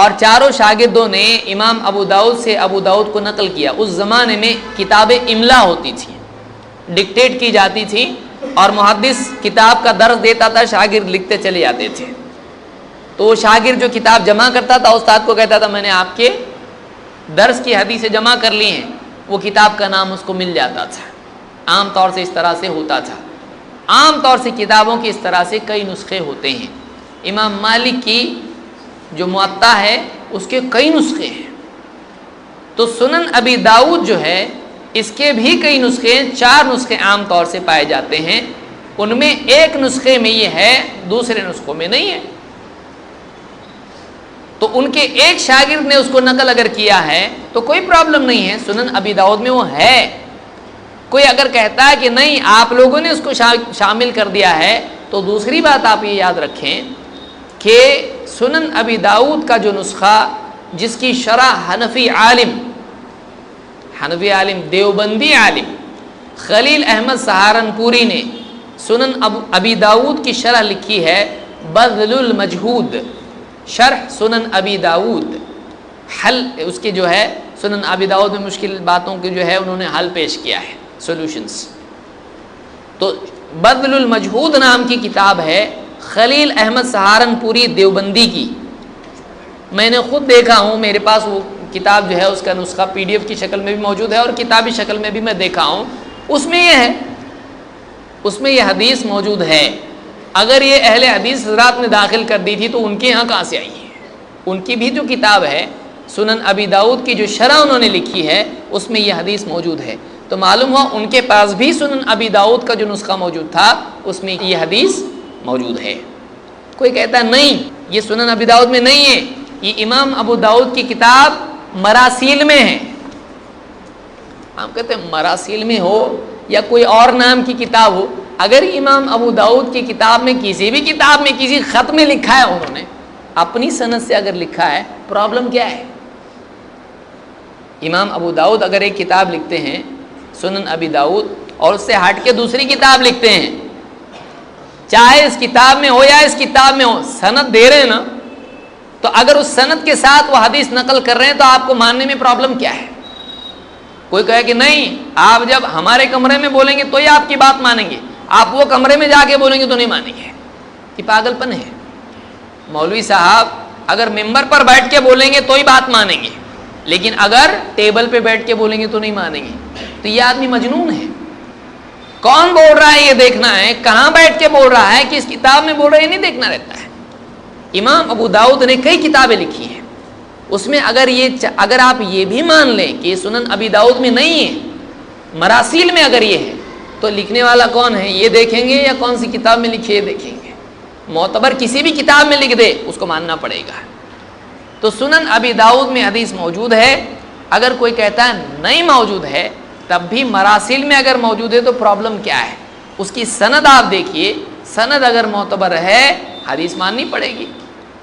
اور چاروں شاگردوں نے امام ابو داؤد سے ابو داؤد کو نقل کیا۔ اس زمانے میں کتابیں املا ہوتی تھی، ڈکٹیٹ کی جاتی تھی، اور محدث کتاب کا درس دیتا تھا، شاگرد لکھتے چلے جاتے تھے۔ تو وہ شاگرد جو کتاب جمع کرتا تھا استاد کو کہتا تھا میں نے آپ کے درس کی حدیثیں جمع کر لی ہیں، وہ کتاب کا نام اس کو مل جاتا تھا۔ عام طور سے اس طرح سے ہوتا تھا۔ عام طور سے کتابوں کی اس طرح سے کئی نسخے ہوتے ہیں۔ امام مالک کی جو موطا ہے اس کے کئی نسخے ہیں، تو سنن ابی داؤد جو ہے اس کے بھی کئی نسخے ہیں، 4 نسخے عام طور سے پائے جاتے ہیں، ان میں ایک نسخے میں یہ ہے، دوسرے نسخوں میں نہیں ہے۔ تو ان کے ایک شاگرد نے اس کو نقل اگر کیا ہے تو کوئی پرابلم نہیں ہے، سنن ابی داؤد میں وہ ہے۔ کوئی اگر کہتا ہے کہ نہیں آپ لوگوں نے اس کو شامل کر دیا ہے، تو دوسری بات آپ یہ یاد رکھیں کہ سنن ابی داؤد کا جو نسخہ جس کی شرح حنفی عالم دیوبندی عالم خلیل احمد سہارنپوری نے سنن ابی داؤد کی شرح لکھی ہے، بذل المجہود شرح سنن ابی داؤد، حل اس کے جو ہے سنن ابی داؤد میں مشکل باتوں کے جو ہے انہوں نے حل پیش کیا ہے، سولوشنز۔ تو بذل المجہود نام کی کتاب ہے خلیل احمد سہارنپوری دیوبندی کی، میں نے خود دیکھا ہوں، میرے پاس وہ کتاب جو ہے اس کا نسخہ PDF کی شکل میں بھی موجود ہے اور کتابی شکل میں بھی میں دیکھا ہوں، اس میں یہ ہے، اس میں یہ حدیث موجود ہے۔ اگر یہ اہل حدیث حضرات نے داخل کر دی تھی تو ان کے یہاں کہاں سے آئی ہے؟ ان کی بھی جو کتاب ہے سنن ابی داؤد کی جو شرح انہوں نے لکھی ہے اس میں یہ حدیث موجود ہے، تو معلوم ہوا ان کے پاس بھی سنن ابی داؤد کا جو نسخہ موجود تھا اس میں یہ حدیث موجود ہے۔ کوئی کہتا ہے نہیں یہ سنن ابی داؤد میں نہیں ہے، یہ امام ابو داؤد کی کتاب مراسیل میں ہے۔ ہم کہتے ہیں مراسیل میں ہو یا کوئی اور نام کی کتاب ہو، اگر امام ابو داؤد کی کتاب میں کسی بھی کتاب میں کسی خط میں لکھا ہے، انہوں نے اپنی سند سے اگر لکھا ہے، پرابلم کیا ہے؟ امام ابو داؤد اگر ایک کتاب لکھتے ہیں سنن ابی داؤد اور اس سے ہٹ کے دوسری کتاب لکھتے ہیں، چاہے اس کتاب میں ہو یا اس کتاب میں ہو، سند دے رہے ہیں نا، تو اگر اس سند کے ساتھ وہ حدیث نقل کر رہے ہیں تو آپ کو ماننے میں پرابلم کیا ہے؟ کوئی کہے کہ نہیں آپ جب ہمارے کمرے میں بولیں گے تو ہی آپ کی بات مانیں گے، آپ وہ کمرے میں جا کے بولیں گے تو نہیں مانیں گے، یہ پاگل پن ہے۔ مولوی صاحب اگر ممبر پر بیٹھ کے بولیں گے تو ہی بات مانیں گے، لیکن اگر ٹیبل پہ بیٹھ کے بولیں گے تو نہیں مانیں گے، تو یہ آدمی مجنون ہے۔ کون بول رہا ہے یہ دیکھنا ہے، کہاں بیٹھ کے بول رہا ہے، کس کتاب میں بول رہا ہے یہ نہیں دیکھنا رہتا ہے۔ امام ابو داؤد نے کئی کتابیں لکھی ہیں، اس میں اگر آپ یہ بھی مان لیں کہ یہ سنن ابی داؤد میں نہیں ہے، مراسیل میں اگر یہ ہے، تو لکھنے والا کون ہے یہ دیکھیں گے یا کون سی کتاب میں لکھی ہے دیکھیں گے؟ معتبر کسی بھی کتاب میں لکھ دے اس کو ماننا پڑے گا۔ تو سنن ابی داؤد میں حدیث موجود ہے، اگر کوئی کہتا ہے نہیں موجود ہے تب بھی مراسیل میں اگر موجود ہے تو پرابلم کیا ہے؟ اس کی سند آپ دیکھیے، سند اگر معتبر ہے حدیث ماننی پڑے گی،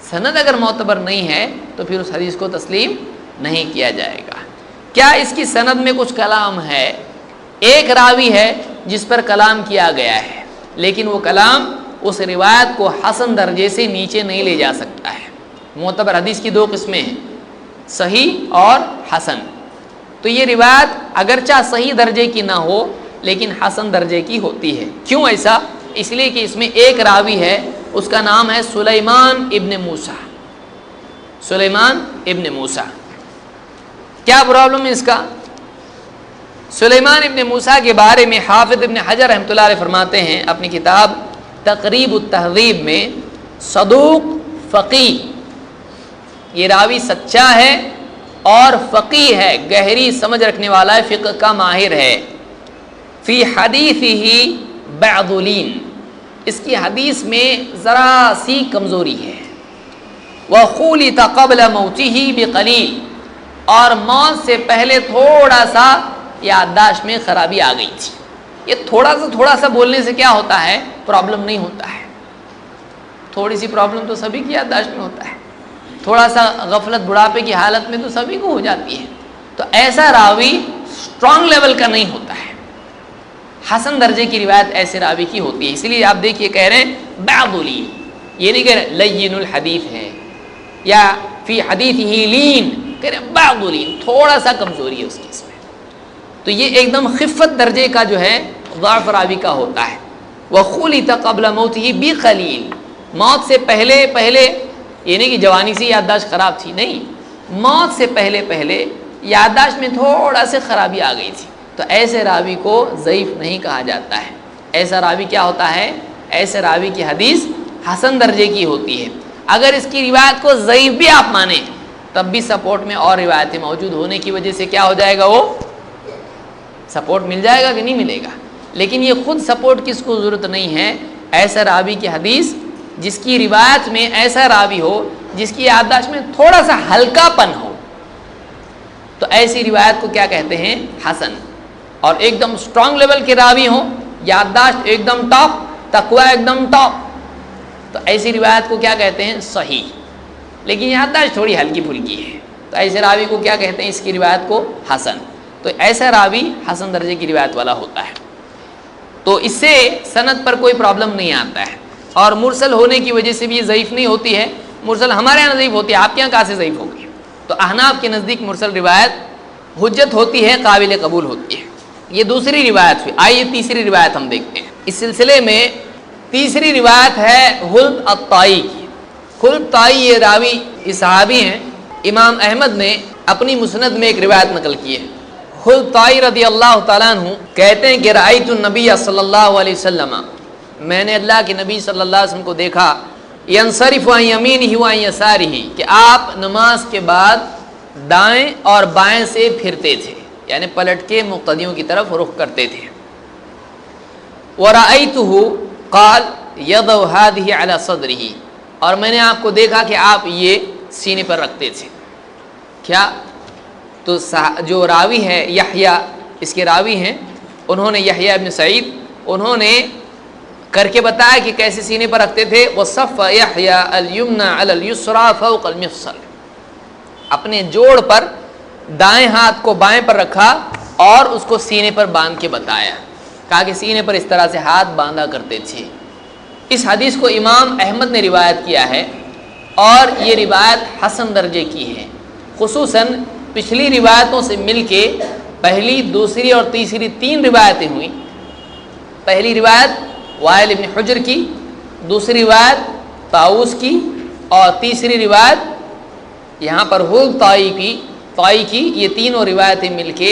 سند اگر معتبر نہیں ہے تو پھر اس حدیث کو تسلیم نہیں کیا جائے گا۔ کیا اس کی سند میں کچھ کلام ہے؟ ایک راوی ہے جس پر کلام کیا گیا ہے، لیکن وہ کلام اس روایت کو حسن درجے سے نیچے نہیں لے جا سکتا ہے۔ معتبر حدیث کی 2 قسمیں ہیں، صحیح اور حسن۔ تو یہ روایت اگرچہ صحیح درجے کی نہ ہو لیکن حسن درجے کی ہوتی ہے۔ کیوں ایسا؟ اس لیے کہ اس میں ایک راوی ہے، اس کا نام ہے سلیمان ابن موسیٰ۔ سلیمان ابن موسیٰ، کیا پرابلم ہے اس کا؟ سلیمان ابن موسیٰ کے بارے میں حافظ ابن حجر رحمۃ اللہ علیہ فرماتے ہیں اپنی کتاب تقریب التہذیب میں، صدوق فقیہ، یہ راوی سچا ہے اور فقیہ ہے، گہری سمجھ رکھنے والا ہے، فقہ کا ماہر ہے۔ فی حدیثہ بعض لین، اس کی حدیث میں ذرا سی کمزوری ہے۔ وخولط قبل موتہ بقلیل، اور موت سے پہلے تھوڑا سا یادداشت میں خرابی آ گئی تھی۔ یہ تھوڑا سا بولنے سے کیا ہوتا ہے؟ پرابلم نہیں ہوتا ہے۔ تھوڑی سی پرابلم تو سبھی کی یادداشت میں ہوتا ہے، تھوڑا سا غفلت بڑھاپے کی حالت میں تو سبھی کو ہو جاتی ہے۔ تو ایسا راوی اسٹرانگ لیول کا نہیں ہوتا ہے، حسن درجے کی روایت ایسے راوی کی ہوتی ہے۔ اسی لیے آپ دیکھیے کہہ رہے ہیں بعض لین، یہ نہیں کہہ رہے لین الحدیث ہے یا فی حدیثہ لین، کہہ رہے ہیں بعض لین، تھوڑا سا کمزوری ہے اس کی اس میں. تو یہ ایک دم خفت درجے کا جو ہے ضعف راوی کا ہوتا ہے. وخلط قبل موتہ بقلیل، موت سے پہلے یہ نہیں کہ جوانی سے یادداشت خراب تھی، نہیں، موت سے پہلے یادداشت میں تھوڑا سے خرابی آ گئی تھی. تو ایسے راوی کو ضعیف نہیں کہا جاتا ہے. ایسا راوی کیا ہوتا ہے؟ ایسے راوی کی حدیث حسن درجے کی ہوتی ہے. اگر اس کی روایت کو ضعیف بھی آپ مانیں تب بھی سپورٹ میں اور روایتیں موجود ہونے کی وجہ سے کیا ہو جائے گا، وہ سپورٹ مل جائے گا کہ نہیں ملے گا. لیکن یہ خود سپورٹ کی اس کو ضرورت نہیں ہے. ایسا راوی کی حدیث جس کی روایت میں ایسا راوی ہو جس کی یادداشت میں تھوڑا سا ہلکا پن ہو، تو ایسی روایت کو کیا کہتے ہیں؟ حسن. اور ایک دم اسٹرانگ لیول کے راوی ہوں، یادداشت ایک دم ٹاپ، تقوی ایک دم ٹاپ، تو ایسی روایت کو کیا کہتے ہیں؟ صحیح. لیکن یادداشت تھوڑی ہلکی پھلکی ہے، تو ایسے راوی کو کیا کہتے ہیں؟ اس کی روایت کو حسن. تو ایسا راوی حسن درجے کی روایت والا ہوتا ہے. تو اس سے سند پر کوئی پرابلم نہیں آتا ہے. اور مرسل ہونے کی وجہ سے بھی یہ ضعیف نہیں ہوتی ہے. مرسل ہمارے یہاں ضعیف ہوتی ہے، آپ کے یہاں کہاں سے ضعیف ہوگی؟ تو احناف کے نزدیک مرسل روایت حجت ہوتی ہے، قابل قبول ہوتی ہے. یہ دوسری روایت ہوئی. آئیے تیسری روایت ہم دیکھتے ہیں. اس سلسلے میں تیسری روایت ہے خلد الطائی کی. خلد طائی یہ راوی یہ صحابی ہیں. امام احمد نے اپنی مسند میں ایک روایت نقل کی ہے. خلد طائی رضی اللہ تعالیٰ عنہ کہتے ہیں کہ رأیت النبی صلی اللہ علیہ وسلم، میں نے اللہ کے نبی صلی اللہ علیہ وسلم کو دیکھا، ینصرف عن یمینہ و عن یسارہ، کہ آپ نماز کے بعد دائیں اور بائیں سے پھرتے تھے، یعنی پلٹ کے مقتدیوں کی طرف رخ کرتے تھے. ورأیتہ قال یضع ہذہ علی صدرہ، اور میں نے آپ کو دیکھا کہ آپ یہ سینے پر رکھتے تھے. کیا؟ تو جو راوی ہے یحییٰ، اس کے راوی ہیں، انہوں نے یحییٰ ابن سعید، انہوں نے کر کے بتایا کہ کیسے سینے پر رکھتے تھے. وصف یحییٰ الیمنى علی الیسریٰ فوق المفصل، اپنے جوڑ پر دائیں ہاتھ کو بائیں پر رکھا اور اس کو سینے پر باندھ کے بتایا، کہا کہ سینے پر اس طرح سے ہاتھ باندھا کرتے تھے. اس حدیث کو امام احمد نے روایت کیا ہے اور یہ روایت حسن درجے کی ہے. خصوصاً پچھلی روایتوں سے مل کے پہلی، دوسری اور تیسری 3 روایتیں ہوئیں. پہلی روایت وائل ابن حجر کی، دوسری روایت طاؤس کی، اور تیسری روایت یہاں پر خلد طائی کی. یہ تینوں روایتیں مل کے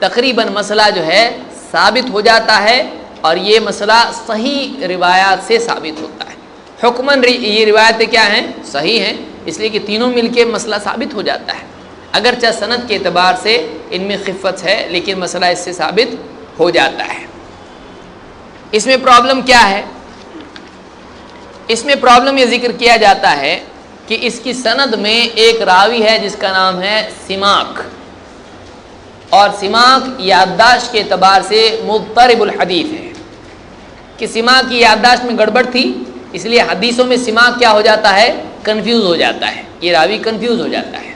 تقریباً مسئلہ جو ہے ثابت ہو جاتا ہے، اور یہ مسئلہ صحیح روایات سے ثابت ہوتا ہے. حکماً یہ روایتیں کیا ہیں؟ صحیح ہیں، اس لیے کہ تینوں مل کے مسئلہ ثابت ہو جاتا ہے. اگرچہ سند کے اعتبار سے ان میں خفت ہے، لیکن مسئلہ اس سے ثابت ہو جاتا ہے. اس میں پرابلم کیا ہے؟ اس میں پرابلم یہ ذکر کیا جاتا ہے کہ اس کی سند میں ایک راوی ہے جس کا نام ہے سماک، اور سماک یادداشت کے اعتبار سے مضطرب الحدیث ہے، کہ سماک کی یادداشت میں گڑبڑ تھی، اس لیے حدیثوں میں سماک کیا ہو جاتا ہے؟ کنفیوز ہو جاتا ہے، یہ راوی کنفیوز ہو جاتا ہے،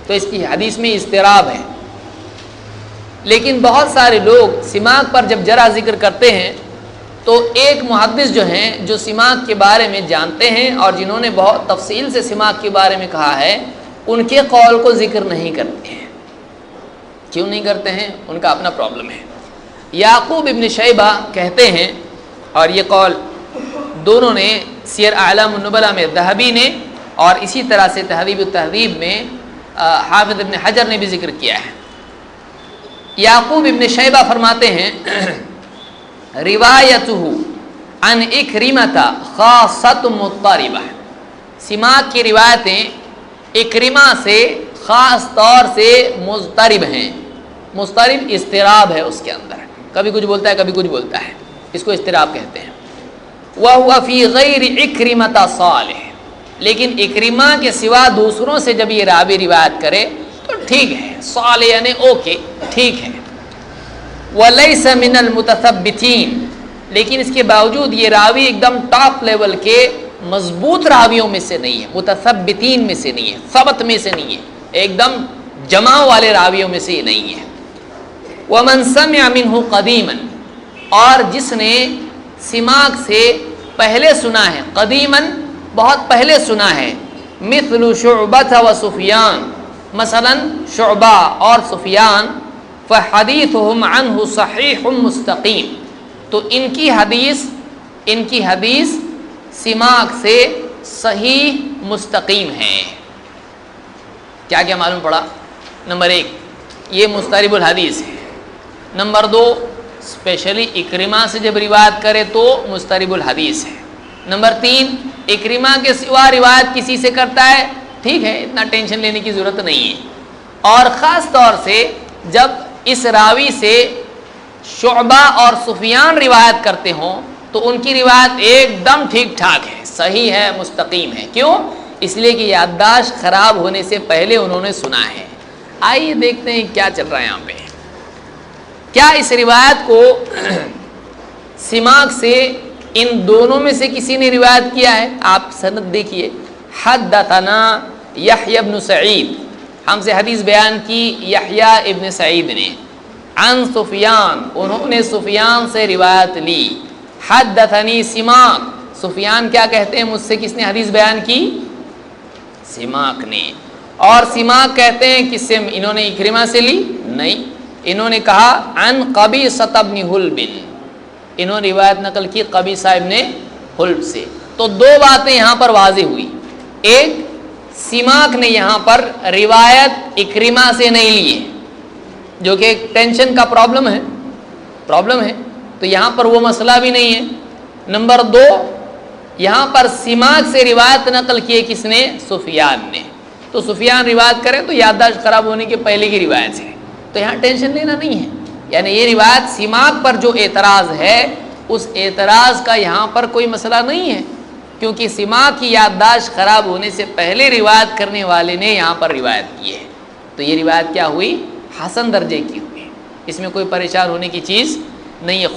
تو اس کی حدیث میں اضطراب ہے. لیکن بہت سارے لوگ سماک پر جب جرح ذکر کرتے ہیں تو ایک محدث جو ہیں جو سماک کے بارے میں جانتے ہیں اور جنہوں نے بہت تفصیل سے سماک کے بارے میں کہا ہے، ان کے قول کو ذکر نہیں کرتے ہیں. کیوں نہیں کرتے ہیں؟ ان کا اپنا پرابلم ہے. یعقوب ابن شیبہ کہتے ہیں، اور یہ قول دونوں نے سیر اعلام النبلاء میں ذہبی نے، اور اسی طرح سے تہذیب التہذیب میں حافظ ابن حجر نے بھی ذکر کیا ہے. یعقوب ابن شیبہ فرماتے ہیں روایتہ عن اکرمۃ خاصۃ مضطربہ، سماک کی روایتیں اکرمہ سے خاص طور سے مضطرب ہیں. مضطرب اضطراب ہے اس کے اندر، کبھی کچھ بولتا ہے کبھی کچھ بولتا ہے، اس کو اضطراب کہتے ہیں. وَهُوَ فِي غَيْرِ اکرمۃ صالح، لیکن اکرمہ کے سوا دوسروں سے جب یہ راوی روایت کرے تو ٹھیک ہے، صالح یعنی اوکے، ٹھیک ہے. وَلَيْسَ مِنَ الْمُتَثَبِّتِينَ، لیکن اس کے باوجود یہ راوی ایک دم ٹاپ لیول کے مضبوط راویوں میں سے نہیں ہے، متثبتین میں سے نہیں ہے، ثبت میں سے نہیں ہے، ایک دم جماع والے راویوں میں سے یہ نہیں ہے. وَمَنْ سَمِعَ مِنْهُ قَدِيمًا، اور جس نے سماک سے پہلے سنا ہے، قدیماً بہت پہلے سنا ہے، مثل شعبہ و سفیان، مثلا شعبہ اور سفیان، فحدیثہم عنہ صحیح مستقیم، تو ان کی حدیث سماک سے صحیح مستقیم ہے۔ کیا کیا معلوم پڑا؟ نمبر 1 یہ مسترب الحدیث ہے، نمبر 2 اسپیشلی اکرمہ سے جب روایت کرے تو مسترب الحدیث ہے، نمبر 3 اکرمہ کے سوا روایت کسی سے کرتا ہے، ٹھیک ہے، اتنا ٹینشن لینے کی ضرورت نہیں ہے، اور خاص طور سے جب اس راوی سے شعبہ اور سفیان روایت کرتے ہوں تو ان کی روایت ایک دم ٹھیک ٹھاک ہے، صحیح ہے، مستقیم ہے۔ کیوں؟ اس لیے کہ یادداشت خراب ہونے سے پہلے انہوں نے سنا ہے۔ آئیے دیکھتے ہیں کیا چل رہا ہے یہاں پہ۔ کیا اس روایت کو سماک سے ان دونوں میں سے کسی نے روایت کیا ہے؟ آپ سند دیکھیے، حدثنا یحییٰ ابن سعید، ہم سے حدیث بیان کی یحییٰ ابن سعید نے، عن سفیان، انہوں نے سفیان سے روایت لی، حدثنی سماک، سفیان کیا کہتے ہیں؟ مجھ سے کس نے حدیث بیان کی؟ سماک نے۔ اور سماک کہتے ہیں کس سے؟ انہوں نے اکرمہ سے لی؟ نہیں، انہوں نے کہا عن قبیصہ بن حلب، انہوں نے روایت نقل کی قبیصہ ابن حلب سے۔ تو دو باتیں یہاں پر واضح ہوئی، ایک سماک نے یہاں پر روایت اکرمہ سے نہیں لی ہے، جو کہ ایک ٹینشن کا پرابلم ہے، تو یہاں پر وہ مسئلہ بھی نہیں ہے۔ نمبر 2 یہاں پر سماک سے روایت نقل کیے کس نے؟ سفیان نے۔ تو سفیان روایت کریں تو یادداشت خراب ہونے کے پہلے کی روایت ہے، تو یہاں ٹینشن لینا نہیں ہے، یعنی یہ روایت سماک پر جو اعتراض ہے اس اعتراض کا یہاں پر کوئی مسئلہ نہیں ہے، کیونکہ سماک کی یادداشت خراب ہونے سے پہلے روایت کرنے والے نے یہاں پر روایت کی ہے، تو یہ روایت کیا ہوئی؟ حسن درجے کی ہوئی، اس میں کوئی پریشان ہونے کی چیز نہیں ہے،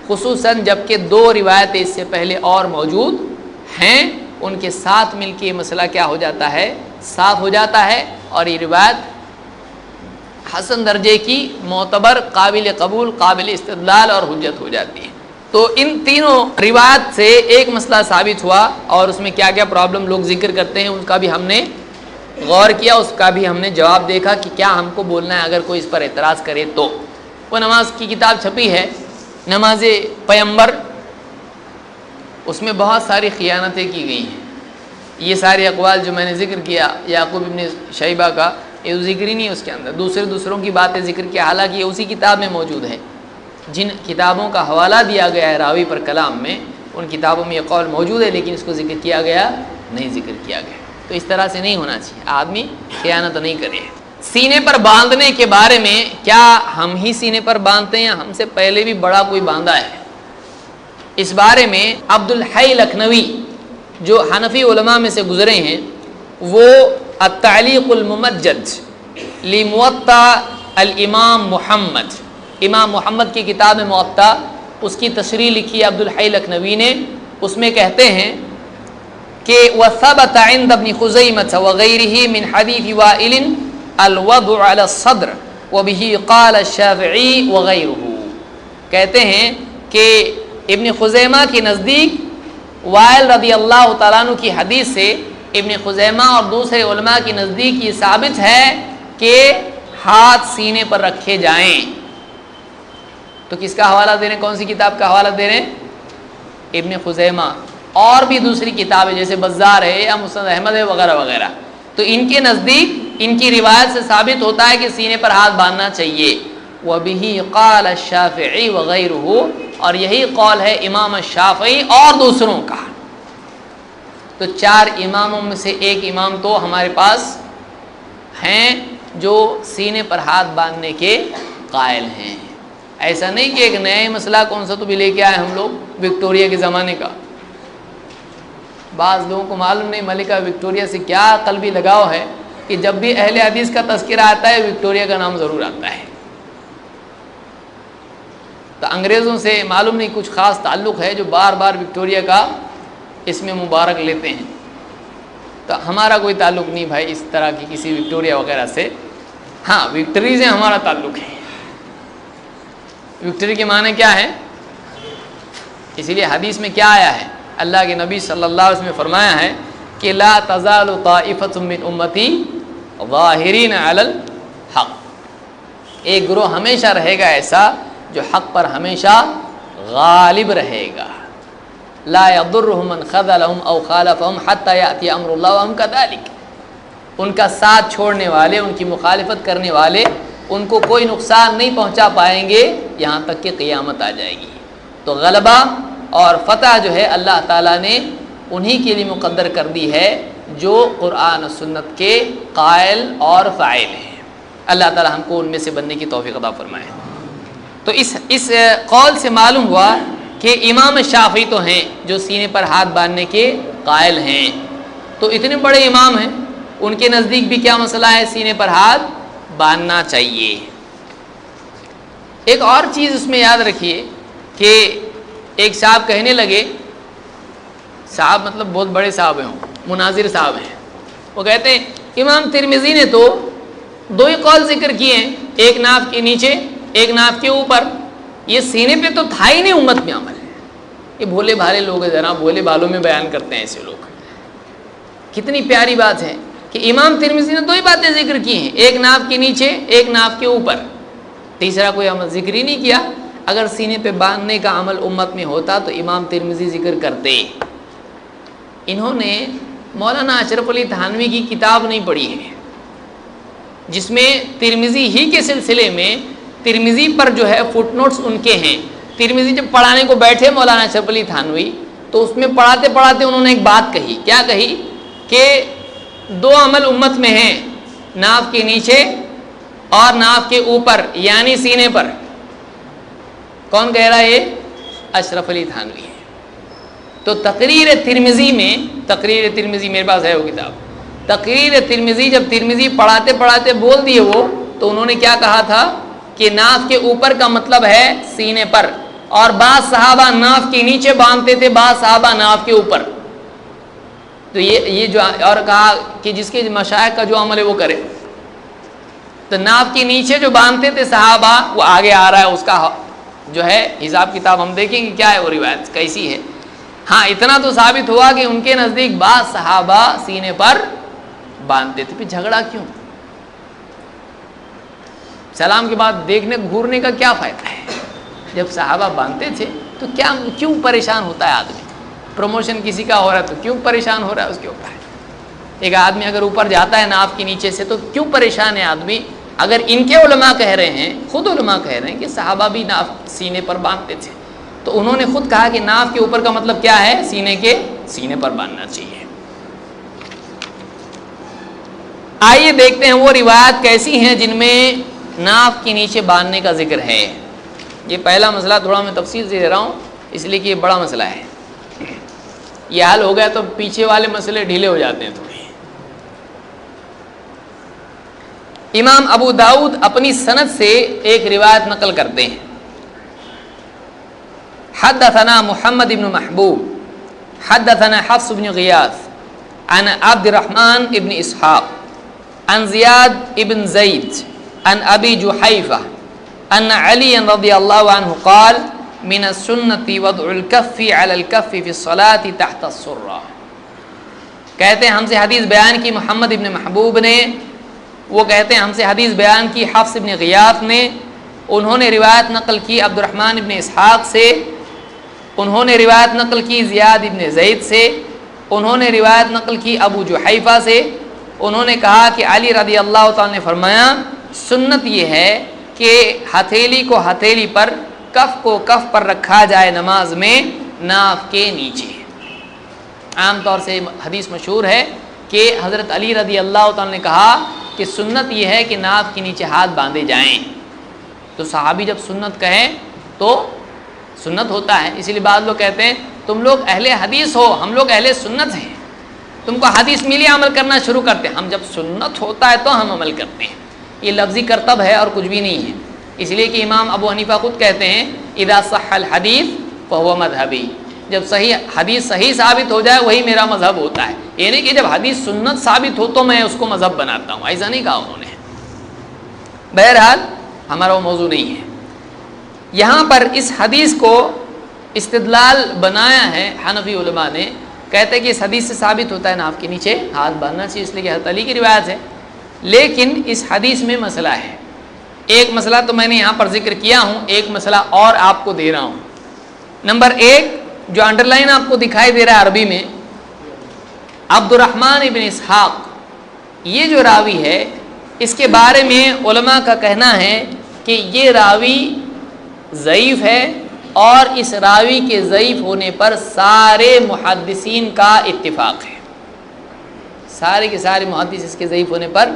خصوصاً جب کہ 2 روایتیں اس سے پہلے اور موجود ہیں، ان کے ساتھ مل کے یہ مسئلہ کیا ہو جاتا ہے؟ صاف ہو جاتا ہے، اور یہ روایت حسن درجے کی، معتبر، قابل قبول، قابل استدلال اور حجت ہو جاتی ہے۔ تو ان تینوں روایت سے ایک مسئلہ ثابت ہوا، اور اس میں کیا کیا پرابلم لوگ ذکر کرتے ہیں ان کا بھی ہم نے غور کیا، اس کا بھی ہم نے جواب دیکھا کہ کیا ہم کو بولنا ہے اگر کوئی اس پر اعتراض کرے تو۔ وہ نماز کی کتاب چھپی ہے، نماز پیمبر، اس میں بہت ساری خیانتیں کی گئی ہیں، یہ سارے اقوال جو میں نے ذکر کیا یعقوب ابن شیبہ کا، یہ ذکر ہی نہیں اس کے اندر، دوسروں کی باتیں ذکر کیا، حالانکہ یہ اسی کتاب میں موجود ہے، جن کتابوں کا حوالہ دیا گیا ہے راوی پر کلام میں، ان کتابوں میں یہ قول موجود ہے، لیکن اس کو ذکر کیا گیا نہیں، ذکر کیا گیا۔ تو اس طرح سے نہیں ہونا چاہیے، آدمی خیانت نہیں کرے۔ سینے پر باندھنے کے بارے میں، کیا ہم ہی سینے پر باندھتے ہیں یا ہم سے پہلے بھی بڑا کوئی باندھا ہے؟ اس بارے میں عبد الحی لکھنوی جو حنفی علماء میں سے گزرے ہیں، وہ التعلیق الممجد لموطا الامام محمد، امام محمد کی کتاب موطا، اس کی تشریح لکھی عبد الحی لکھنوی نے، اس میں کہتے ہیں کہ وثبت عند ابن خزیمہ وغیرہ من حدیث وائل الوضع علی الصدر وبہ قال الشافعی وغیرہ، کہتے ہیں کہ ابن خزیمہ کے نزدیک وائل رضی اللہ تعالیٰ عنہ کی حدیث سے ابن خزیمہ اور دوسرے علماء کی نزدیک یہ ثابت ہے کہ ہاتھ سینے پر رکھے جائیں۔ تو کس کا حوالہ دے رہے ہیں؟ کون سی کتاب کا حوالہ دے رہے ہیں؟ ابن خزیمہ، اور بھی دوسری کتابیں جیسے بزار ہے یا مسند احمد ہے وغیرہ وغیرہ، تو ان کے نزدیک ان کی روایت سے ثابت ہوتا ہے کہ سینے پر ہاتھ باندھنا چاہیے۔ وَبِهِ قَالَ الشَّافِعِي وَغَيْرُهُ، اور یہی قول ہے امام الشافعی اور دوسروں کا۔ تو 4 اماموں میں سے ایک امام تو ہمارے پاس ہیں جو سینے پر ہاتھ باندھنے کے قائل ہیں، ایسا نہیں کہ ایک نیا مسئلہ کون سا تو بھی لے کے آئے ہم لوگ وکٹوریہ کے زمانے کا۔ بعض لوگوں کو معلوم نہیں ملکہ وکٹوریہ سے کیا قلبی لگاؤ ہے کہ جب بھی اہل حدیث کا تذکرہ آتا ہے وکٹوریہ کا نام ضرور آتا ہے۔ تو انگریزوں سے معلوم نہیں کچھ خاص تعلق ہے جو بار بار وکٹوریہ کا اس میں مبارک لیتے ہیں، تو ہمارا کوئی تعلق نہیں بھائی اس طرح کی کسی وکٹوریہ وغیرہ سے۔ ہاں وکٹری سے ہمارا تعلق ہے۔ وکٹری کے معنی کیا ہے؟ اسی لیے حدیث میں کیا آیا ہے؟ اللہ کے نبی صلی اللہ علیہ وسلم نے فرمایا ہے کہ لا تزال طائفۃ من امتی ظاہرین علی الحق، ایک گروہ ہمیشہ رہے گا ایسا جو حق پر ہمیشہ غالب رہے گا. لا یضرهم من خذلهم او خالفهم حتى یأتی امر اللہ وهم كذلک، ان کا ساتھ چھوڑنے والے، ان کی مخالفت کرنے والے ان کو کوئی نقصان نہیں پہنچا پائیں گے یہاں تک کہ قیامت آ جائے گی. تو غلبہ اور فتح جو ہے اللہ تعالیٰ نے انہی کے لیے مقدر کر دی ہے جو قرآن و سنت کے قائل اور فاعل ہیں. اللہ تعالیٰ ہم کو ان میں سے بننے کی توفیق عطا فرمائے. تو اس قول سے معلوم ہوا کہ امام شافعی تو ہیں جو سینے پر ہاتھ باندھنے کے قائل ہیں. تو اتنے بڑے امام ہیں، ان کے نزدیک بھی کیا مسئلہ ہے؟ سینے پر ہاتھ باندھنا چاہیے. ایک اور چیز اس میں یاد رکھیے کہ ایک صاحب کہنے لگے، صاحب مطلب بہت بڑے صاحب ہیں، مناظر صاحب ہیں، وہ کہتے ہیں امام ترمذی نے تو دو ہی قول ذکر کیے ہیں، ایک ناف کے نیچے ایک ناف کے اوپر، یہ سینے پہ تو تھا ہی نہیں امت میں عمل. یہ بھولے بھالے لوگ ہیں، ذرا بھولے بھالوں میں بیان کرتے ہیں ایسے لوگ. کتنی پیاری بات ہے کہ امام ترمذی نے دو ہی باتیں ذکر کی ہیں، ایک ناف کے نیچے ایک ناف کے اوپر، تیسرا کوئی عمل ذکر ہی نہیں کیا. اگر سینے پہ باندھنے کا عمل امت میں ہوتا تو امام ترمذی ذکر کرتے. انہوں نے مولانا اشرف علی تھانوی کی کتاب نہیں پڑھی ہے جس میں ترمذی ہی کے سلسلے میں ترمذی پر جو ہے فٹ نوٹس ان کے ہیں. ترمذی جب پڑھانے کو بیٹھے مولانا اشرف علی تھانوی تو اس میں پڑھاتے پڑھاتے انہوں نے ایک بات کہی. کیا کہی؟ کہ دو عمل امت میں ہیں، ناف کے نیچے اور ناف کے اوپر یعنی سینے پر. کون کہہ رہا ہے؟ اشرف علی تھانوی ہے. تو تقریر ترمذی میں، تقریر ترمذی میرے پاس ہے وہ کتاب، تقریر ترمذی جب ترمذی پڑھاتے پڑھاتے بول دیے وہ، تو انہوں نے کیا کہا تھا کہ ناف کے اوپر کا مطلب ہے سینے پر، اور بعض صحابہ ناف کے نیچے باندھتے تھے، بعض صحابہ ناف کے اوپر. تو یہ جو اور کہا کہ جس کے مشائخ کا جو عمل ہے وہ کرے. تو ناف کے نیچے جو باندھتے تھے صحابہ، وہ آگے آ رہا ہے، اس کا جو ہے حساب کتاب ہم دیکھیں گے کیا ہے وہ روایت کیسی ہے. ہاں اتنا تو ثابت ہوا کہ ان کے نزدیک بعض صحابہ سینے پر باندھتے تھے. پھر جھگڑا کیوں؟ سلام کے بعد دیکھنے گھورنے کا کیا فائدہ ہے؟ جب صحابہ باندھتے تھے تو کیوں پریشان ہوتا ہے آدمی؟ پروموشن کسی کا ہو رہا ہے تو کیوں پریشان ہو رہا ہے اس کے اوپر؟ ایک آدمی اگر اوپر جاتا ہے ناف کے نیچے سے تو کیوں پریشان ہے آدمی؟ اگر ان کے علماء کہہ رہے ہیں، خود علماء کہہ رہے ہیں کہ صحابہ بھی ناف سینے پر باندھتے تھے، تو انہوں نے خود کہا کہ ناف کے اوپر کا مطلب کیا ہے؟ سینے پر باندھنا چاہیے. آئیے دیکھتے ہیں وہ روایات کیسی ہیں جن میں ناف کے نیچے باندھنے کا ذکر ہے. یہ پہلا مسئلہ تھوڑا میں تفصیل سے دے رہا ہوں اس لیے کہ یہ بڑا مسئلہ ہے. یہ حل ہو گیا تو پیچھے والے مسئلے ڈھیلے ہو جاتے ہیں تھوڑے. امام ابو داؤد اپنی سند سے ایک روایت نقل کرتے ہیں. حدثنا محمد بن محبوب حدثنا حفص بن غیاث عن عبد الرحمن ابن اسحاق عن زیاد ابن زید عن ابی جحیفہ ان علی رضی اللہ عنہ قال من السنة وضع الكف على الكف في الصلاة تحت السرة. کہتے ہیں ہم سے حدیث بیان کی محمد ابن محبوب نے، وہ کہتے ہیں ہم سے حدیث بیان کی حفص ابن غیاث نے، انہوں نے روایت نقل کی عبد الرحمن ابن اسحاق سے، انہوں نے روایت نقل کی زیاد ابن زید سے، انہوں نے روایت نقل کی ابو جحیفہ سے. انہوں نے کہا کہ علی رضی اللہ تعالیٰ نے فرمایا سنت یہ ہے کہ ہتھیلی کو ہتھیلی پر، کف کو کف پر رکھا جائے نماز میں ناف کے نیچے. عام طور سے حدیث مشہور ہے کہ حضرت علی رضی اللہ تعالیٰ نے کہا کہ سنت یہ ہے کہ ناف کے نیچے ہاتھ باندھے جائیں. تو صحابی جب سنت کہیں تو سنت ہوتا ہے. اسی لیے بعض لوگ کہتے ہیں تم لوگ اہل حدیث ہو، ہم لوگ اہل سنت ہیں، تم کو حدیث ملی عمل کرنا شروع کرتے ہیں. ہم جب سنت ہوتا ہے تو ہم عمل کرتے ہیں. یہ لفظی کرتب ہے اور کچھ بھی نہیں ہے. اس لیے کہ امام ابو حنیفہ خود کہتے ہیں اذا صح الحدیث فهو مذہبی، جب صحیح حدیث صحیح ثابت ہو جائے وہی میرا مذہب ہوتا ہے. یہ نہیں کہ جب حدیث سنت ثابت ہو تو میں اس کو مذہب بناتا ہوں، ایسا نہیں کہا انہوں نے. بہرحال ہمارا وہ موضوع نہیں ہے. یہاں پر اس حدیث کو استدلال بنایا ہے حنفی علماء نے کہتے ہیں کہ اس حدیث سے ثابت ہوتا ہے ناف کے نیچے ہاتھ باندھنا چاہیے، اس لیے کہ حضرت علی کی روایت ہے، لیکن اس حدیث میں مسئلہ ہے۔ ایک مسئلہ تو میں نے یہاں پر ذکر کیا ہوں، ایک مسئلہ اور آپ کو دے رہا ہوں۔ نمبر 1 جو انڈر لائن آپ کو دکھائی دے رہا ہے عربی میں، عبد الرحمن ابن اسحاق، یہ جو راوی ہے اس کے بارے میں علماء کا کہنا ہے کہ یہ راوی ضعیف ہے، اور اس راوی کے ضعیف ہونے پر سارے محدثین کا اتفاق ہے، سارے کے سارے محدث اس کے ضعیف ہونے پر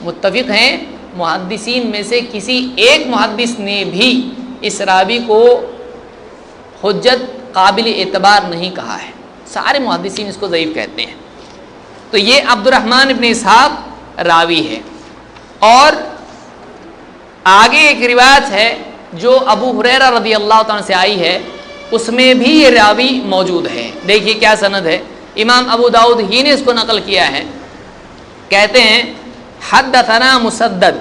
متفق ہیں۔ محدثین میں سے کسی ایک محدث نے بھی اس راوی کو حجت قابل اعتبار نہیں کہا ہے، سارے محدثین اس کو ضعیف کہتے ہیں۔ تو یہ عبد الرحمن ابن اسحاق راوی ہے۔ اور آگے ایک روایت ہے جو ابو ہریرہ رضی اللہ تعالیٰ سے آئی ہے، اس میں بھی یہ راوی موجود ہے۔ دیکھیے کیا سند ہے، امام ابو داؤد ہی نے اس کو نقل کیا ہے۔ کہتے ہیں حدثنا مسدد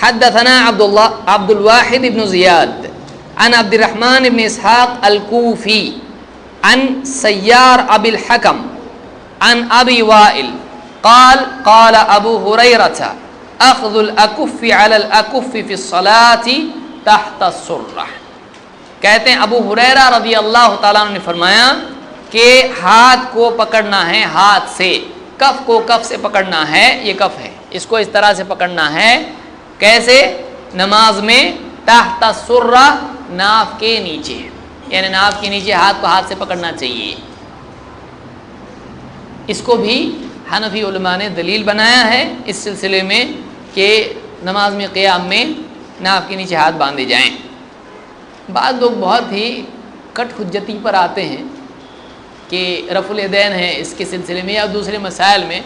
حدثنا عبد الواحد ابن زیاد عن عبد الرحمن ابن اسحاق الکوفی عن سیار ابی الحکم عن ابی وائل قال قال ابو ہریرہ اخذ الاکف علی الاکف فی الصلاۃ تحت السرہ۔ کہتے ہیں ابو ہریرہ رضی اللہ تعالیٰ عنہ نے فرمایا کہ ہاتھ کو پکڑنا ہے، ہاتھ سے، کف کو کف سے پکڑنا ہے، یہ کف ہے، اس کو اس طرح سے پکڑنا ہے، کیسے؟ نماز میں تحت السرہ، ناف کے نیچے، یعنی ناف کے نیچے ہاتھ کو ہاتھ سے پکڑنا چاہیے۔ اس کو بھی حنفی علماء نے دلیل بنایا ہے اس سلسلے میں کہ نماز میں قیام میں ناف کے نیچے ہاتھ باندھے جائیں۔ بعض لوگ بہت ہی کٹ حجتی پر آتے ہیں کہ رفع الیدین ہے اس کے سلسلے میں یا دوسرے مسائل میں،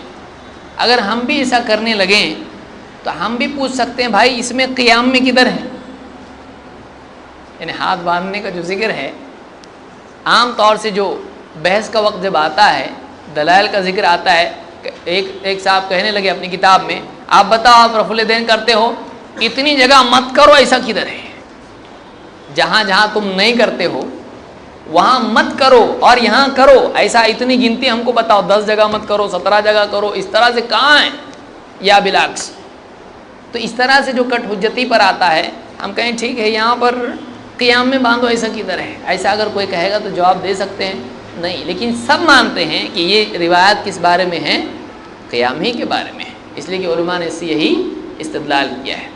اگر ہم بھی ایسا کرنے لگیں تو ہم بھی پوچھ سکتے ہیں بھائی اس میں قیام میں کدھر ہے؟ یعنی ہاتھ باندھنے کا جو ذکر ہے، عام طور سے جو بحث کا وقت جب آتا ہے، دلائل کا ذکر آتا ہے، ایک صاحب کہنے لگے اپنی کتاب میں، آپ بتاؤ آپ رفع الیدین کرتے ہو، اتنی جگہ مت کرو، ایسا کدھر ہے؟ جہاں جہاں تم نہیں کرتے ہو وہاں مت کرو اور یہاں کرو، ایسا اتنی گنتی ہم کو بتاؤ، 10 جگہ مت کرو، 17 جگہ کرو، اس طرح سے کہاں ہے؟ یا بالعکس؟ تو اس طرح سے جو کٹ حجتی پر آتا ہے، ہم کہیں ٹھیک ہے یہاں پر قیام میں باندھو، ایسا کدھر ہے؟ ایسا اگر کوئی کہے گا تو جواب دے سکتے ہیں نہیں، لیکن سب مانتے ہیں کہ یہ روایت کس بارے میں ہے؟ قیام ہی کے بارے میں ہے، اس لیے کہ علماء نے اس سے یہی استدلال کیا ہے۔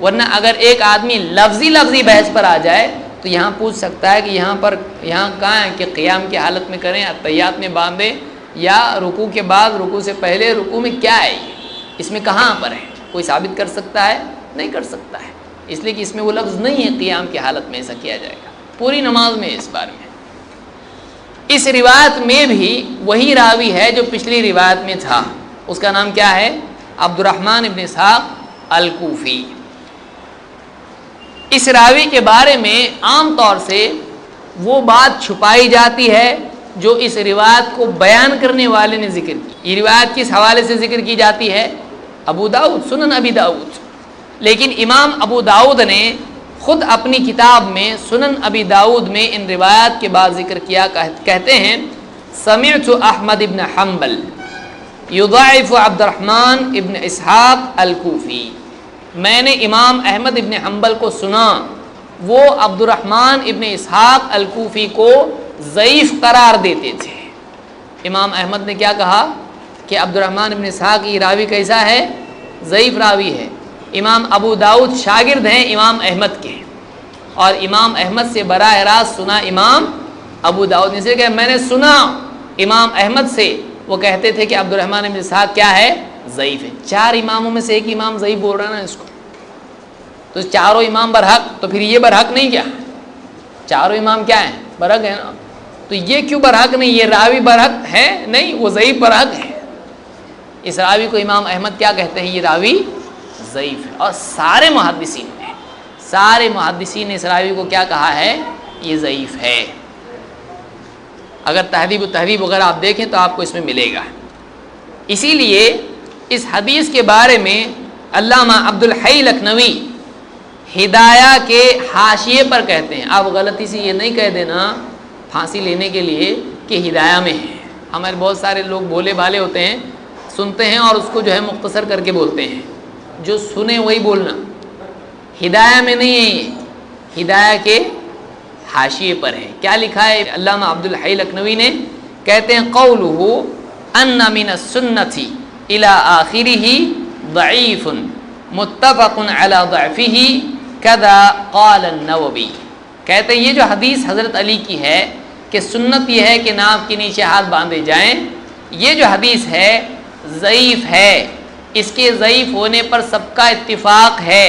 ورنہ اگر ایک آدمی لفظی بحث پر آ جائے تو یہاں پوچھ سکتا ہے کہ یہاں کہاں ہے کہ قیام کی حالت میں کریں، اتحیات میں باندھیں، یا رکوع کے بعد، رکوع سے پہلے، رکوع میں کیا ہے، اس میں کہاں پر ہے؟ کوئی ثابت کر سکتا ہے؟ نہیں کر سکتا ہے، اس لیے کہ اس میں وہ لفظ نہیں ہے قیام کی حالت میں ایسا کیا جائے گا، پوری نماز میں اس بارے میں۔ اس روایت میں بھی وہی راوی ہے جو پچھلی روایت میں تھا، اس کا نام کیا ہے؟ عبد الرحمن ابن اسحاق الکوفی۔ اس راوی کے بارے میں عام طور سے وہ بات چھپائی جاتی ہے جو اس روایت کو بیان کرنے والے نے ذکر کی۔ یہ روایت کس حوالے سے ذکر کی جاتی ہے؟ ابو داؤد، سنن ابی داؤد۔ لیکن امام ابو داؤد نے خود اپنی کتاب میں سنن ابی داؤد میں ان روایات کے بعد ذکر کیا، کہتے ہیں سمعت احمد ابن حنبل یضاعف عبد الرحمن ابن اسحاق الکوفی، میں نے امام احمد ابن حنبل کو سنا وہ عبد الرحمن ابن اسحاق الکوفی کو ضعیف قرار دیتے تھے۔ امام احمد نے کیا کہا کہ عبد الرحمن ابن اسحاق یہ راوی کیسا ہے؟ ضعیف راوی ہے۔ امام ابو داؤد شاگرد ہیں امام احمد کے، اور امام احمد سے براہ راست سنا امام ابو داؤد نے، کہ میں نے سنا امام احمد سے، وہ کہتے تھے کہ عبد الرحمن ابن اسحاق کیا ہے؟ ضعیف ہے۔ 4 اماموں میں سے ایک امام ضعیف بول رہا نا اس کو، تو چاروں امام برحق، تو پھر یہ برحق نہیں کیا؟ چاروں امام کیا ہیں؟ برحق ہے نا، تو یہ کیوں برحق نہیں؟ یہ راوی برحق ہے نہیں، وہ ضعیف برحق ہے۔ اس راوی کو امام احمد کیا کہتے ہیں؟ یہ راوی ضعیف ہے، اور سارے محدثین نے اس راوی کو کیا کہا ہے؟ یہ ضعیف ہے۔ اگر تہذیب و تہذیب وغیرہ آپ دیکھیں تو آپ کو اس میں ملے گا۔ اسی لیے اس حدیث کے بارے میں علامہ عبد الحی لکھنوی ہدایہ کے حاشیے پر کہتے ہیں، آپ غلطی سے یہ نہیں کہہ دینا پھانسی لینے کے لیے کہ ہدایہ میں ہے، ہمارے بہت سارے لوگ بھولے بھالے ہوتے ہیں، سنتے ہیں اور اس کو جو ہے مختصر کر کے بولتے ہیں، جو سنے وہی بولنا، ہدایہ میں نہیں ہے، یہ ہدایہ کے حاشیے پر ہے۔ کیا لکھا ہے علامہ عبدالحی لکھنوی نے؟ کہتے ہیں قولہ ان من السنۃ الی آخرہ ضعیف متفق علی ضعفہ کذا قال النووی۔ کہتے ہیں یہ جو حدیث حضرت علی کی ہے کہ سنت یہ ہے کہ ناف کے نیچے ہاتھ باندھے جائیں، یہ جو حدیث ہے ضعیف ہے، اس کے ضعیف ہونے پر سب کا اتفاق ہے،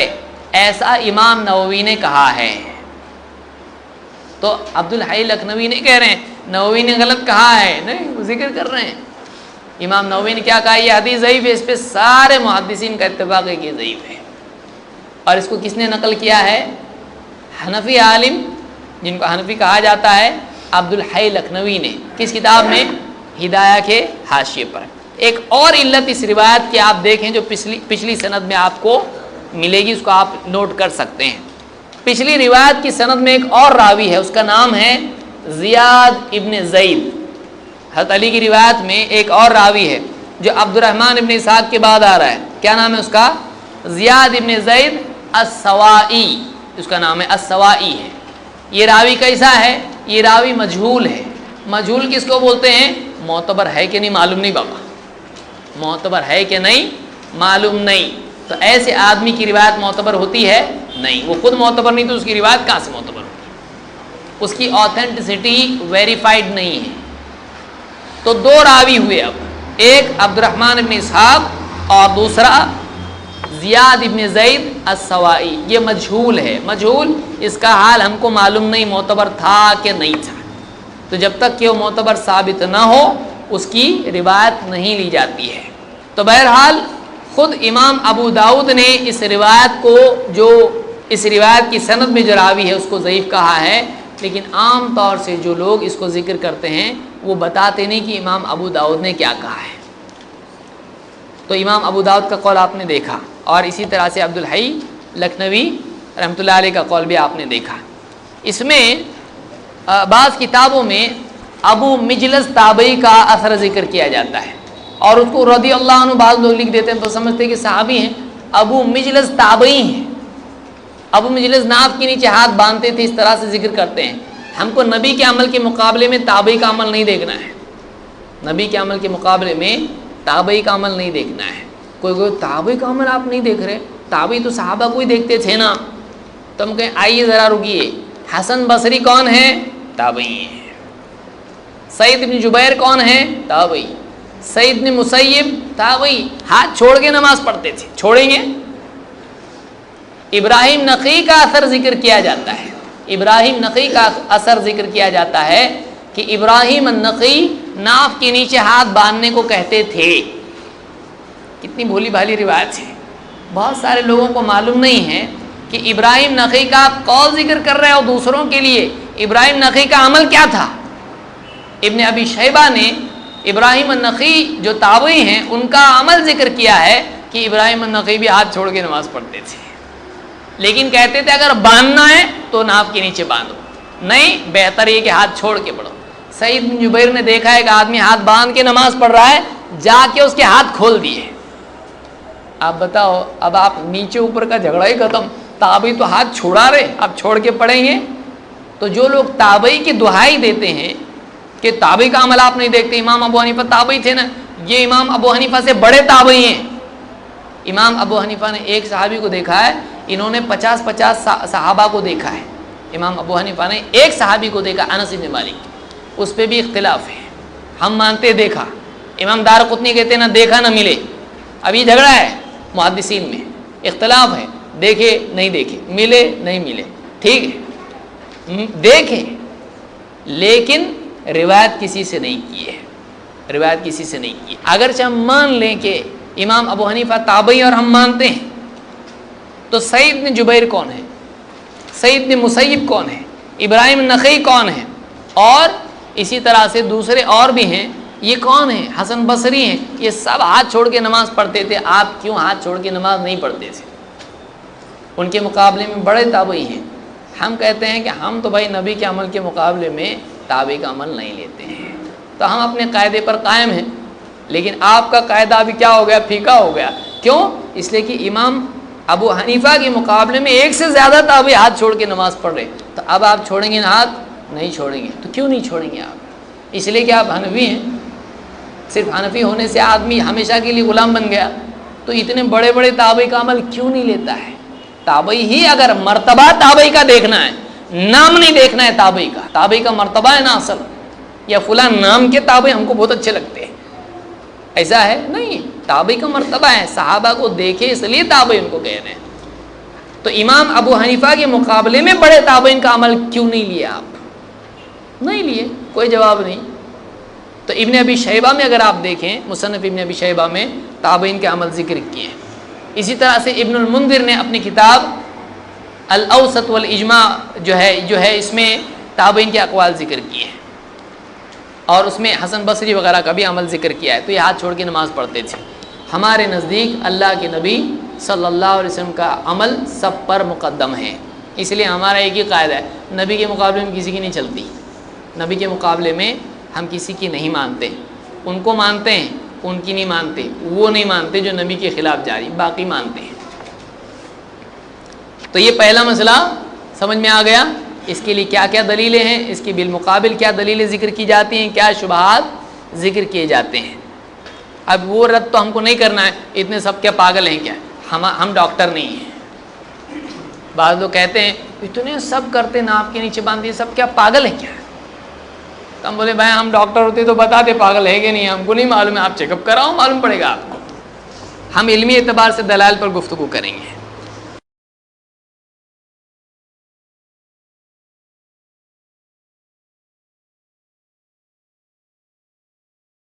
ایسا امام نووی نے کہا ہے۔ تو عبدالحی لکھنوی نہیں کہہ رہے ہیں نووی نے غلط کہا ہے، نہیں، وہ ذکر کر رہے ہیں امام نووی نے کیا کہا، یہ حدیث ضعیف ہے، اس پہ سارے محدثین کا اتفاق ہے کہ یہ ضعیف ہے۔ اور اس کو کس نے نقل کیا ہے؟ حنفی عالم جن کو حنفی کہا جاتا ہے، عبدالحی لکھنوی نے، کس کتاب میں؟ ہدایہ کے حاشیے پر۔ ایک اور علت اس روایت کی آپ دیکھیں جو پچھلی سند میں آپ کو ملے گی، اس کو آپ نوٹ کر سکتے ہیں۔ پچھلی روایت کی سند میں ایک اور راوی ہے، اس کا نام ہے زیاد ابن زید۔ حضرت علی کی روایت میں ایک اور راوی ہے جو عبد الرحمن ابن اسحاق کے بعد آ رہا ہے، کیا نام ہے اس کا؟ زیاد ابن زید السوائی، اس کا نام ہے السوائی ہے۔ یہ راوی کیسا ہے؟ یہ راوی مجہول ہے۔ مجہول کس کو بولتے ہیں؟ معتبر ہے کہ نہیں معلوم نہیں بابا، معتبر ہے کہ نہیں معلوم نہیں۔ تو ایسے آدمی کی روایت معتبر ہوتی ہے نہیں، وہ خود معتبر نہیں تو اس کی روایت کہاں سے معتبر ہوتی ہے؟ اس کی آتھینٹسٹی ویریفائڈ نہیں ہے۔ تو دو راوی ہوئے، اب ایک عبد الرحمن ابن اسحاق اور دوسرا زیاد ابن زید السوائی۔ یہ مجہول ہے، مجہول اس کا حال ہم کو معلوم نہیں معتبر تھا کہ نہیں تھا، تو جب تک کہ وہ معتبر ثابت نہ ہو اس کی روایت نہیں لی جاتی ہے۔ تو بہرحال خود امام ابو داؤد نے اس روایت کو، جو اس روایت کی سند میں جو راوی ہے اس کو ضعیف کہا ہے، لیکن عام طور سے جو لوگ اس کو ذکر کرتے ہیں وہ بتاتے نہیں کہ امام ابو داؤد نے کیا کہا ہے۔ تو امام ابو داؤد کا قول آپ نے دیکھا، اور اسی طرح سے عبدالحی لکھنوی رحمۃ اللہ علیہ کا قول بھی آپ نے دیکھا۔ اس میں بعض کتابوں میں ابو مجلس تابعی کا اثر ذکر کیا جاتا ہے، اور اس کو رضی اللہ عنہ بعض لوگ لکھ دیتے ہیں تو سمجھتے ہیں کہ صحابی ہیں، ابو مجلس تابعی ہیں۔ ابو مجلس ناف کے نیچے ہاتھ باندھتے تھے، اس طرح سے ذکر کرتے ہیں۔ ہم کو نبی کے عمل کے مقابلے میں تابعی کا عمل نہیں دیکھنا ہے، نبی کے عمل کے مقابلے میں تابعی کا عمل نہیں دیکھنا ہے۔ کوئی تابعی کا عمل آپ نہیں دیکھ رہے، تابعی تو صحابہ کو ہی دیکھتے تھے نا۔ تو ہم کہیں آئیے ذرا رکیے، حسن بصری کون ہے؟ تابعی ہیں۔ سعید بن جبیر کون ہے؟ تابعی۔ سعید بن مسیب تابعی، ہاتھ چھوڑ کے نماز پڑھتے تھے، چھوڑیں گے؟ ابراہیم نخعی کا اثر ذکر کیا جاتا ہے، ابراہیم نخعی کا اثر ذکر کیا جاتا ہے کہ ابراہیم النخعی ناف کے نیچے ہاتھ باندھنے کو کہتے تھے۔ کتنی بھولی بھالی روایت ہے، بہت سارے لوگوں کو معلوم نہیں ہے کہ ابراہیم نخعی کا آپ قول ذکر کر رہے ہو دوسروں کے لیے، ابراہیم نخعی کا عمل کیا تھا؟ ابن ابی شیبہ نے ابراہیم النخعی جو تابعی ہیں ان کا عمل ذکر کیا ہے کہ ابراہیم النخعی بھی ہاتھ چھوڑ کے نماز پڑھتے تھے، لیکن کہتے تھے اگر باندھنا ہے تو ناف کے نیچے باندھو، نہیں بہتر یہ کہ ہاتھ چھوڑ کے پڑھو۔ سعید بن جبیر نے دیکھا ہے کہ آدمی ہاتھ باندھ کے نماز پڑھ رہا ہے، جا کے اس کے ہاتھ کھول دیے۔ آپ بتاؤ، اب آپ نیچے اوپر کا جھگڑا ہی ختم، تابعی تو ہاتھ چھوڑا رہے، آپ چھوڑ کے پڑھیں گے؟ تو جو لوگ تابعی کی دہائی دیتے ہیں کہ تابعی کا عمل آپ نہیں دیکھتے، امام ابو حنیفہ تابعی تھے نا، یہ امام ابو حنیفہ سے بڑے تابعی ہیں۔ امام ابو حنیفہ نے ایک صحابی کو دیکھا ہے، انہوں نے 50 صحابہ کو دیکھا ہے۔ امام ابو حنیفہ نے ایک صحابی کو دیکھا، انس بن مالک، اس پہ بھی اختلاف ہے، ہم مانتے دیکھا، امام دارقطنی کہتے ہیں نہ دیکھا نہ ملے۔ اب یہ جھگڑا ہے محدثین میں، اختلاف ہے، دیکھے نہیں دیکھے، ملے نہیں ملے، ٹھیک ہے، دیکھیں لیکن روایت کسی سے نہیں کی ہے، روایت کسی سے نہیں کی۔ اگرچہ ہم مان لیں کہ امام ابو حنیفہ تابعی اور ہم مانتے ہیں، تو سعید بن جبیر کون ہے؟ سعید بن مسیب کون ہے؟ ابراہیم نخعی کون ہے؟ اور اسی طرح سے دوسرے اور بھی ہیں، یہ کون ہیں؟ حسن بصری ہیں، یہ سب ہاتھ چھوڑ کے نماز پڑھتے تھے، آپ کیوں ہاتھ چھوڑ کے نماز نہیں پڑھتے تھے؟ ان کے مقابلے میں بڑے تابعی ہیں۔ ہم کہتے ہیں کہ ہم تو بھائی نبی کے عمل کے مقابلے میں تابعی کا عمل نہیں لیتے ہیں، تو ہم اپنے قاعدے پر قائم ہیں، لیکن آپ کا قاعدہ ابھی کیا ہو گیا؟ پھیکا ہو گیا۔ کیوں؟ اس لیے کہ امام ابو حنیفہ کے مقابلے میں ایک سے زیادہ تابعی ہاتھ چھوڑ کے نماز پڑھ رہے، تو اب آپ چھوڑیں گے نا ہاتھ؟ نہیں چھوڑیں گے۔ تو کیوں نہیں چھوڑیں گے آپ؟ اس لیے کہ آپ حنفی ہیں۔ صرف حنفی ہونے سے آدمی ہمیشہ کے لیے غلام بن گیا، تو اتنے بڑے بڑے تابعی کا عمل کیوں نہیں لیتا ہے؟ تابعی ہی اگر مرتبہ تابعی کا دیکھنا ہے، نام نہیں دیکھنا ہے تابعی کا، تابعی کا مرتبہ ہے نا اصل، یا فلاں نام کے تابعی ہم کو بہت اچھے لگتے ہیں، ایسا ہے نہیں، تابعی کا مرتبہ ہے، صحابہ کو دیکھے اس لیے تابعی ان کو کہہ رہے ہیں۔ تو امام ابو حنیفہ کے مقابلے میں بڑے تابعین کا عمل کیوں نہیں لیے آپ؟ نہیں لیے، کوئی جواب نہیں۔ تو ابن ابی شیبہ میں اگر آپ دیکھیں، مصنف ابن ابی شیبہ میں تابعین کے عمل ذکر کیے ہیں۔ اسی طرح سے ابن المنذر نے اپنی کتاب الاوسط والاجماع جو ہے اس میں تابعین کے اقوال ذکر کیے ہیں، اور اس میں حسن بصری وغیرہ کا بھی عمل ذکر کیا ہے۔ تو یہ ہاتھ چھوڑ کے نماز پڑھتے تھے۔ ہمارے نزدیک اللہ کے نبی صلی اللہ علیہ وسلم کا عمل سب پر مقدم ہے، اس لیے ہمارا ایک ہی قاعدہ ہے، نبی کے مقابلے میں کسی کی نہیں چلتی، نبی کے مقابلے میں ہم کسی کی نہیں مانتے، ان کو مانتے ہیں، ان کی نہیں مانتے، وہ نہیں مانتے جو نبی کے خلاف جاری، باقی مانتے ہیں۔ تو یہ پہلا مسئلہ سمجھ میں آ گیا۔ اس کے لیے کیا کیا دلیلیں ہیں، اس کے بالمقابل کیا دلیلیں ذکر کی جاتی ہیں، کیا شبہات ذکر کیے جاتے ہیں۔ اب وہ رد تو ہم کو نہیں کرنا ہے، اتنے سب کیا پاگل ہیں کیا؟ ہم ڈاکٹر نہیں ہیں۔ بعض لوگ کہتے ہیں اتنے سب کرتے ناپ کے نیچے باندھ دیے، سب کیا پاگل ہیں کیا؟ تو ہم بولے بھائی ہم ڈاکٹر ہوتے تو بتاتے پاگل ہے کہ نہیں، ہم کو نہیں معلوم ہے، آپ چیک اپ کراؤ، معلوم پڑے گا آپ کو۔ ہم علمی اعتبار سے دلائل پر گفتگو کریں گے۔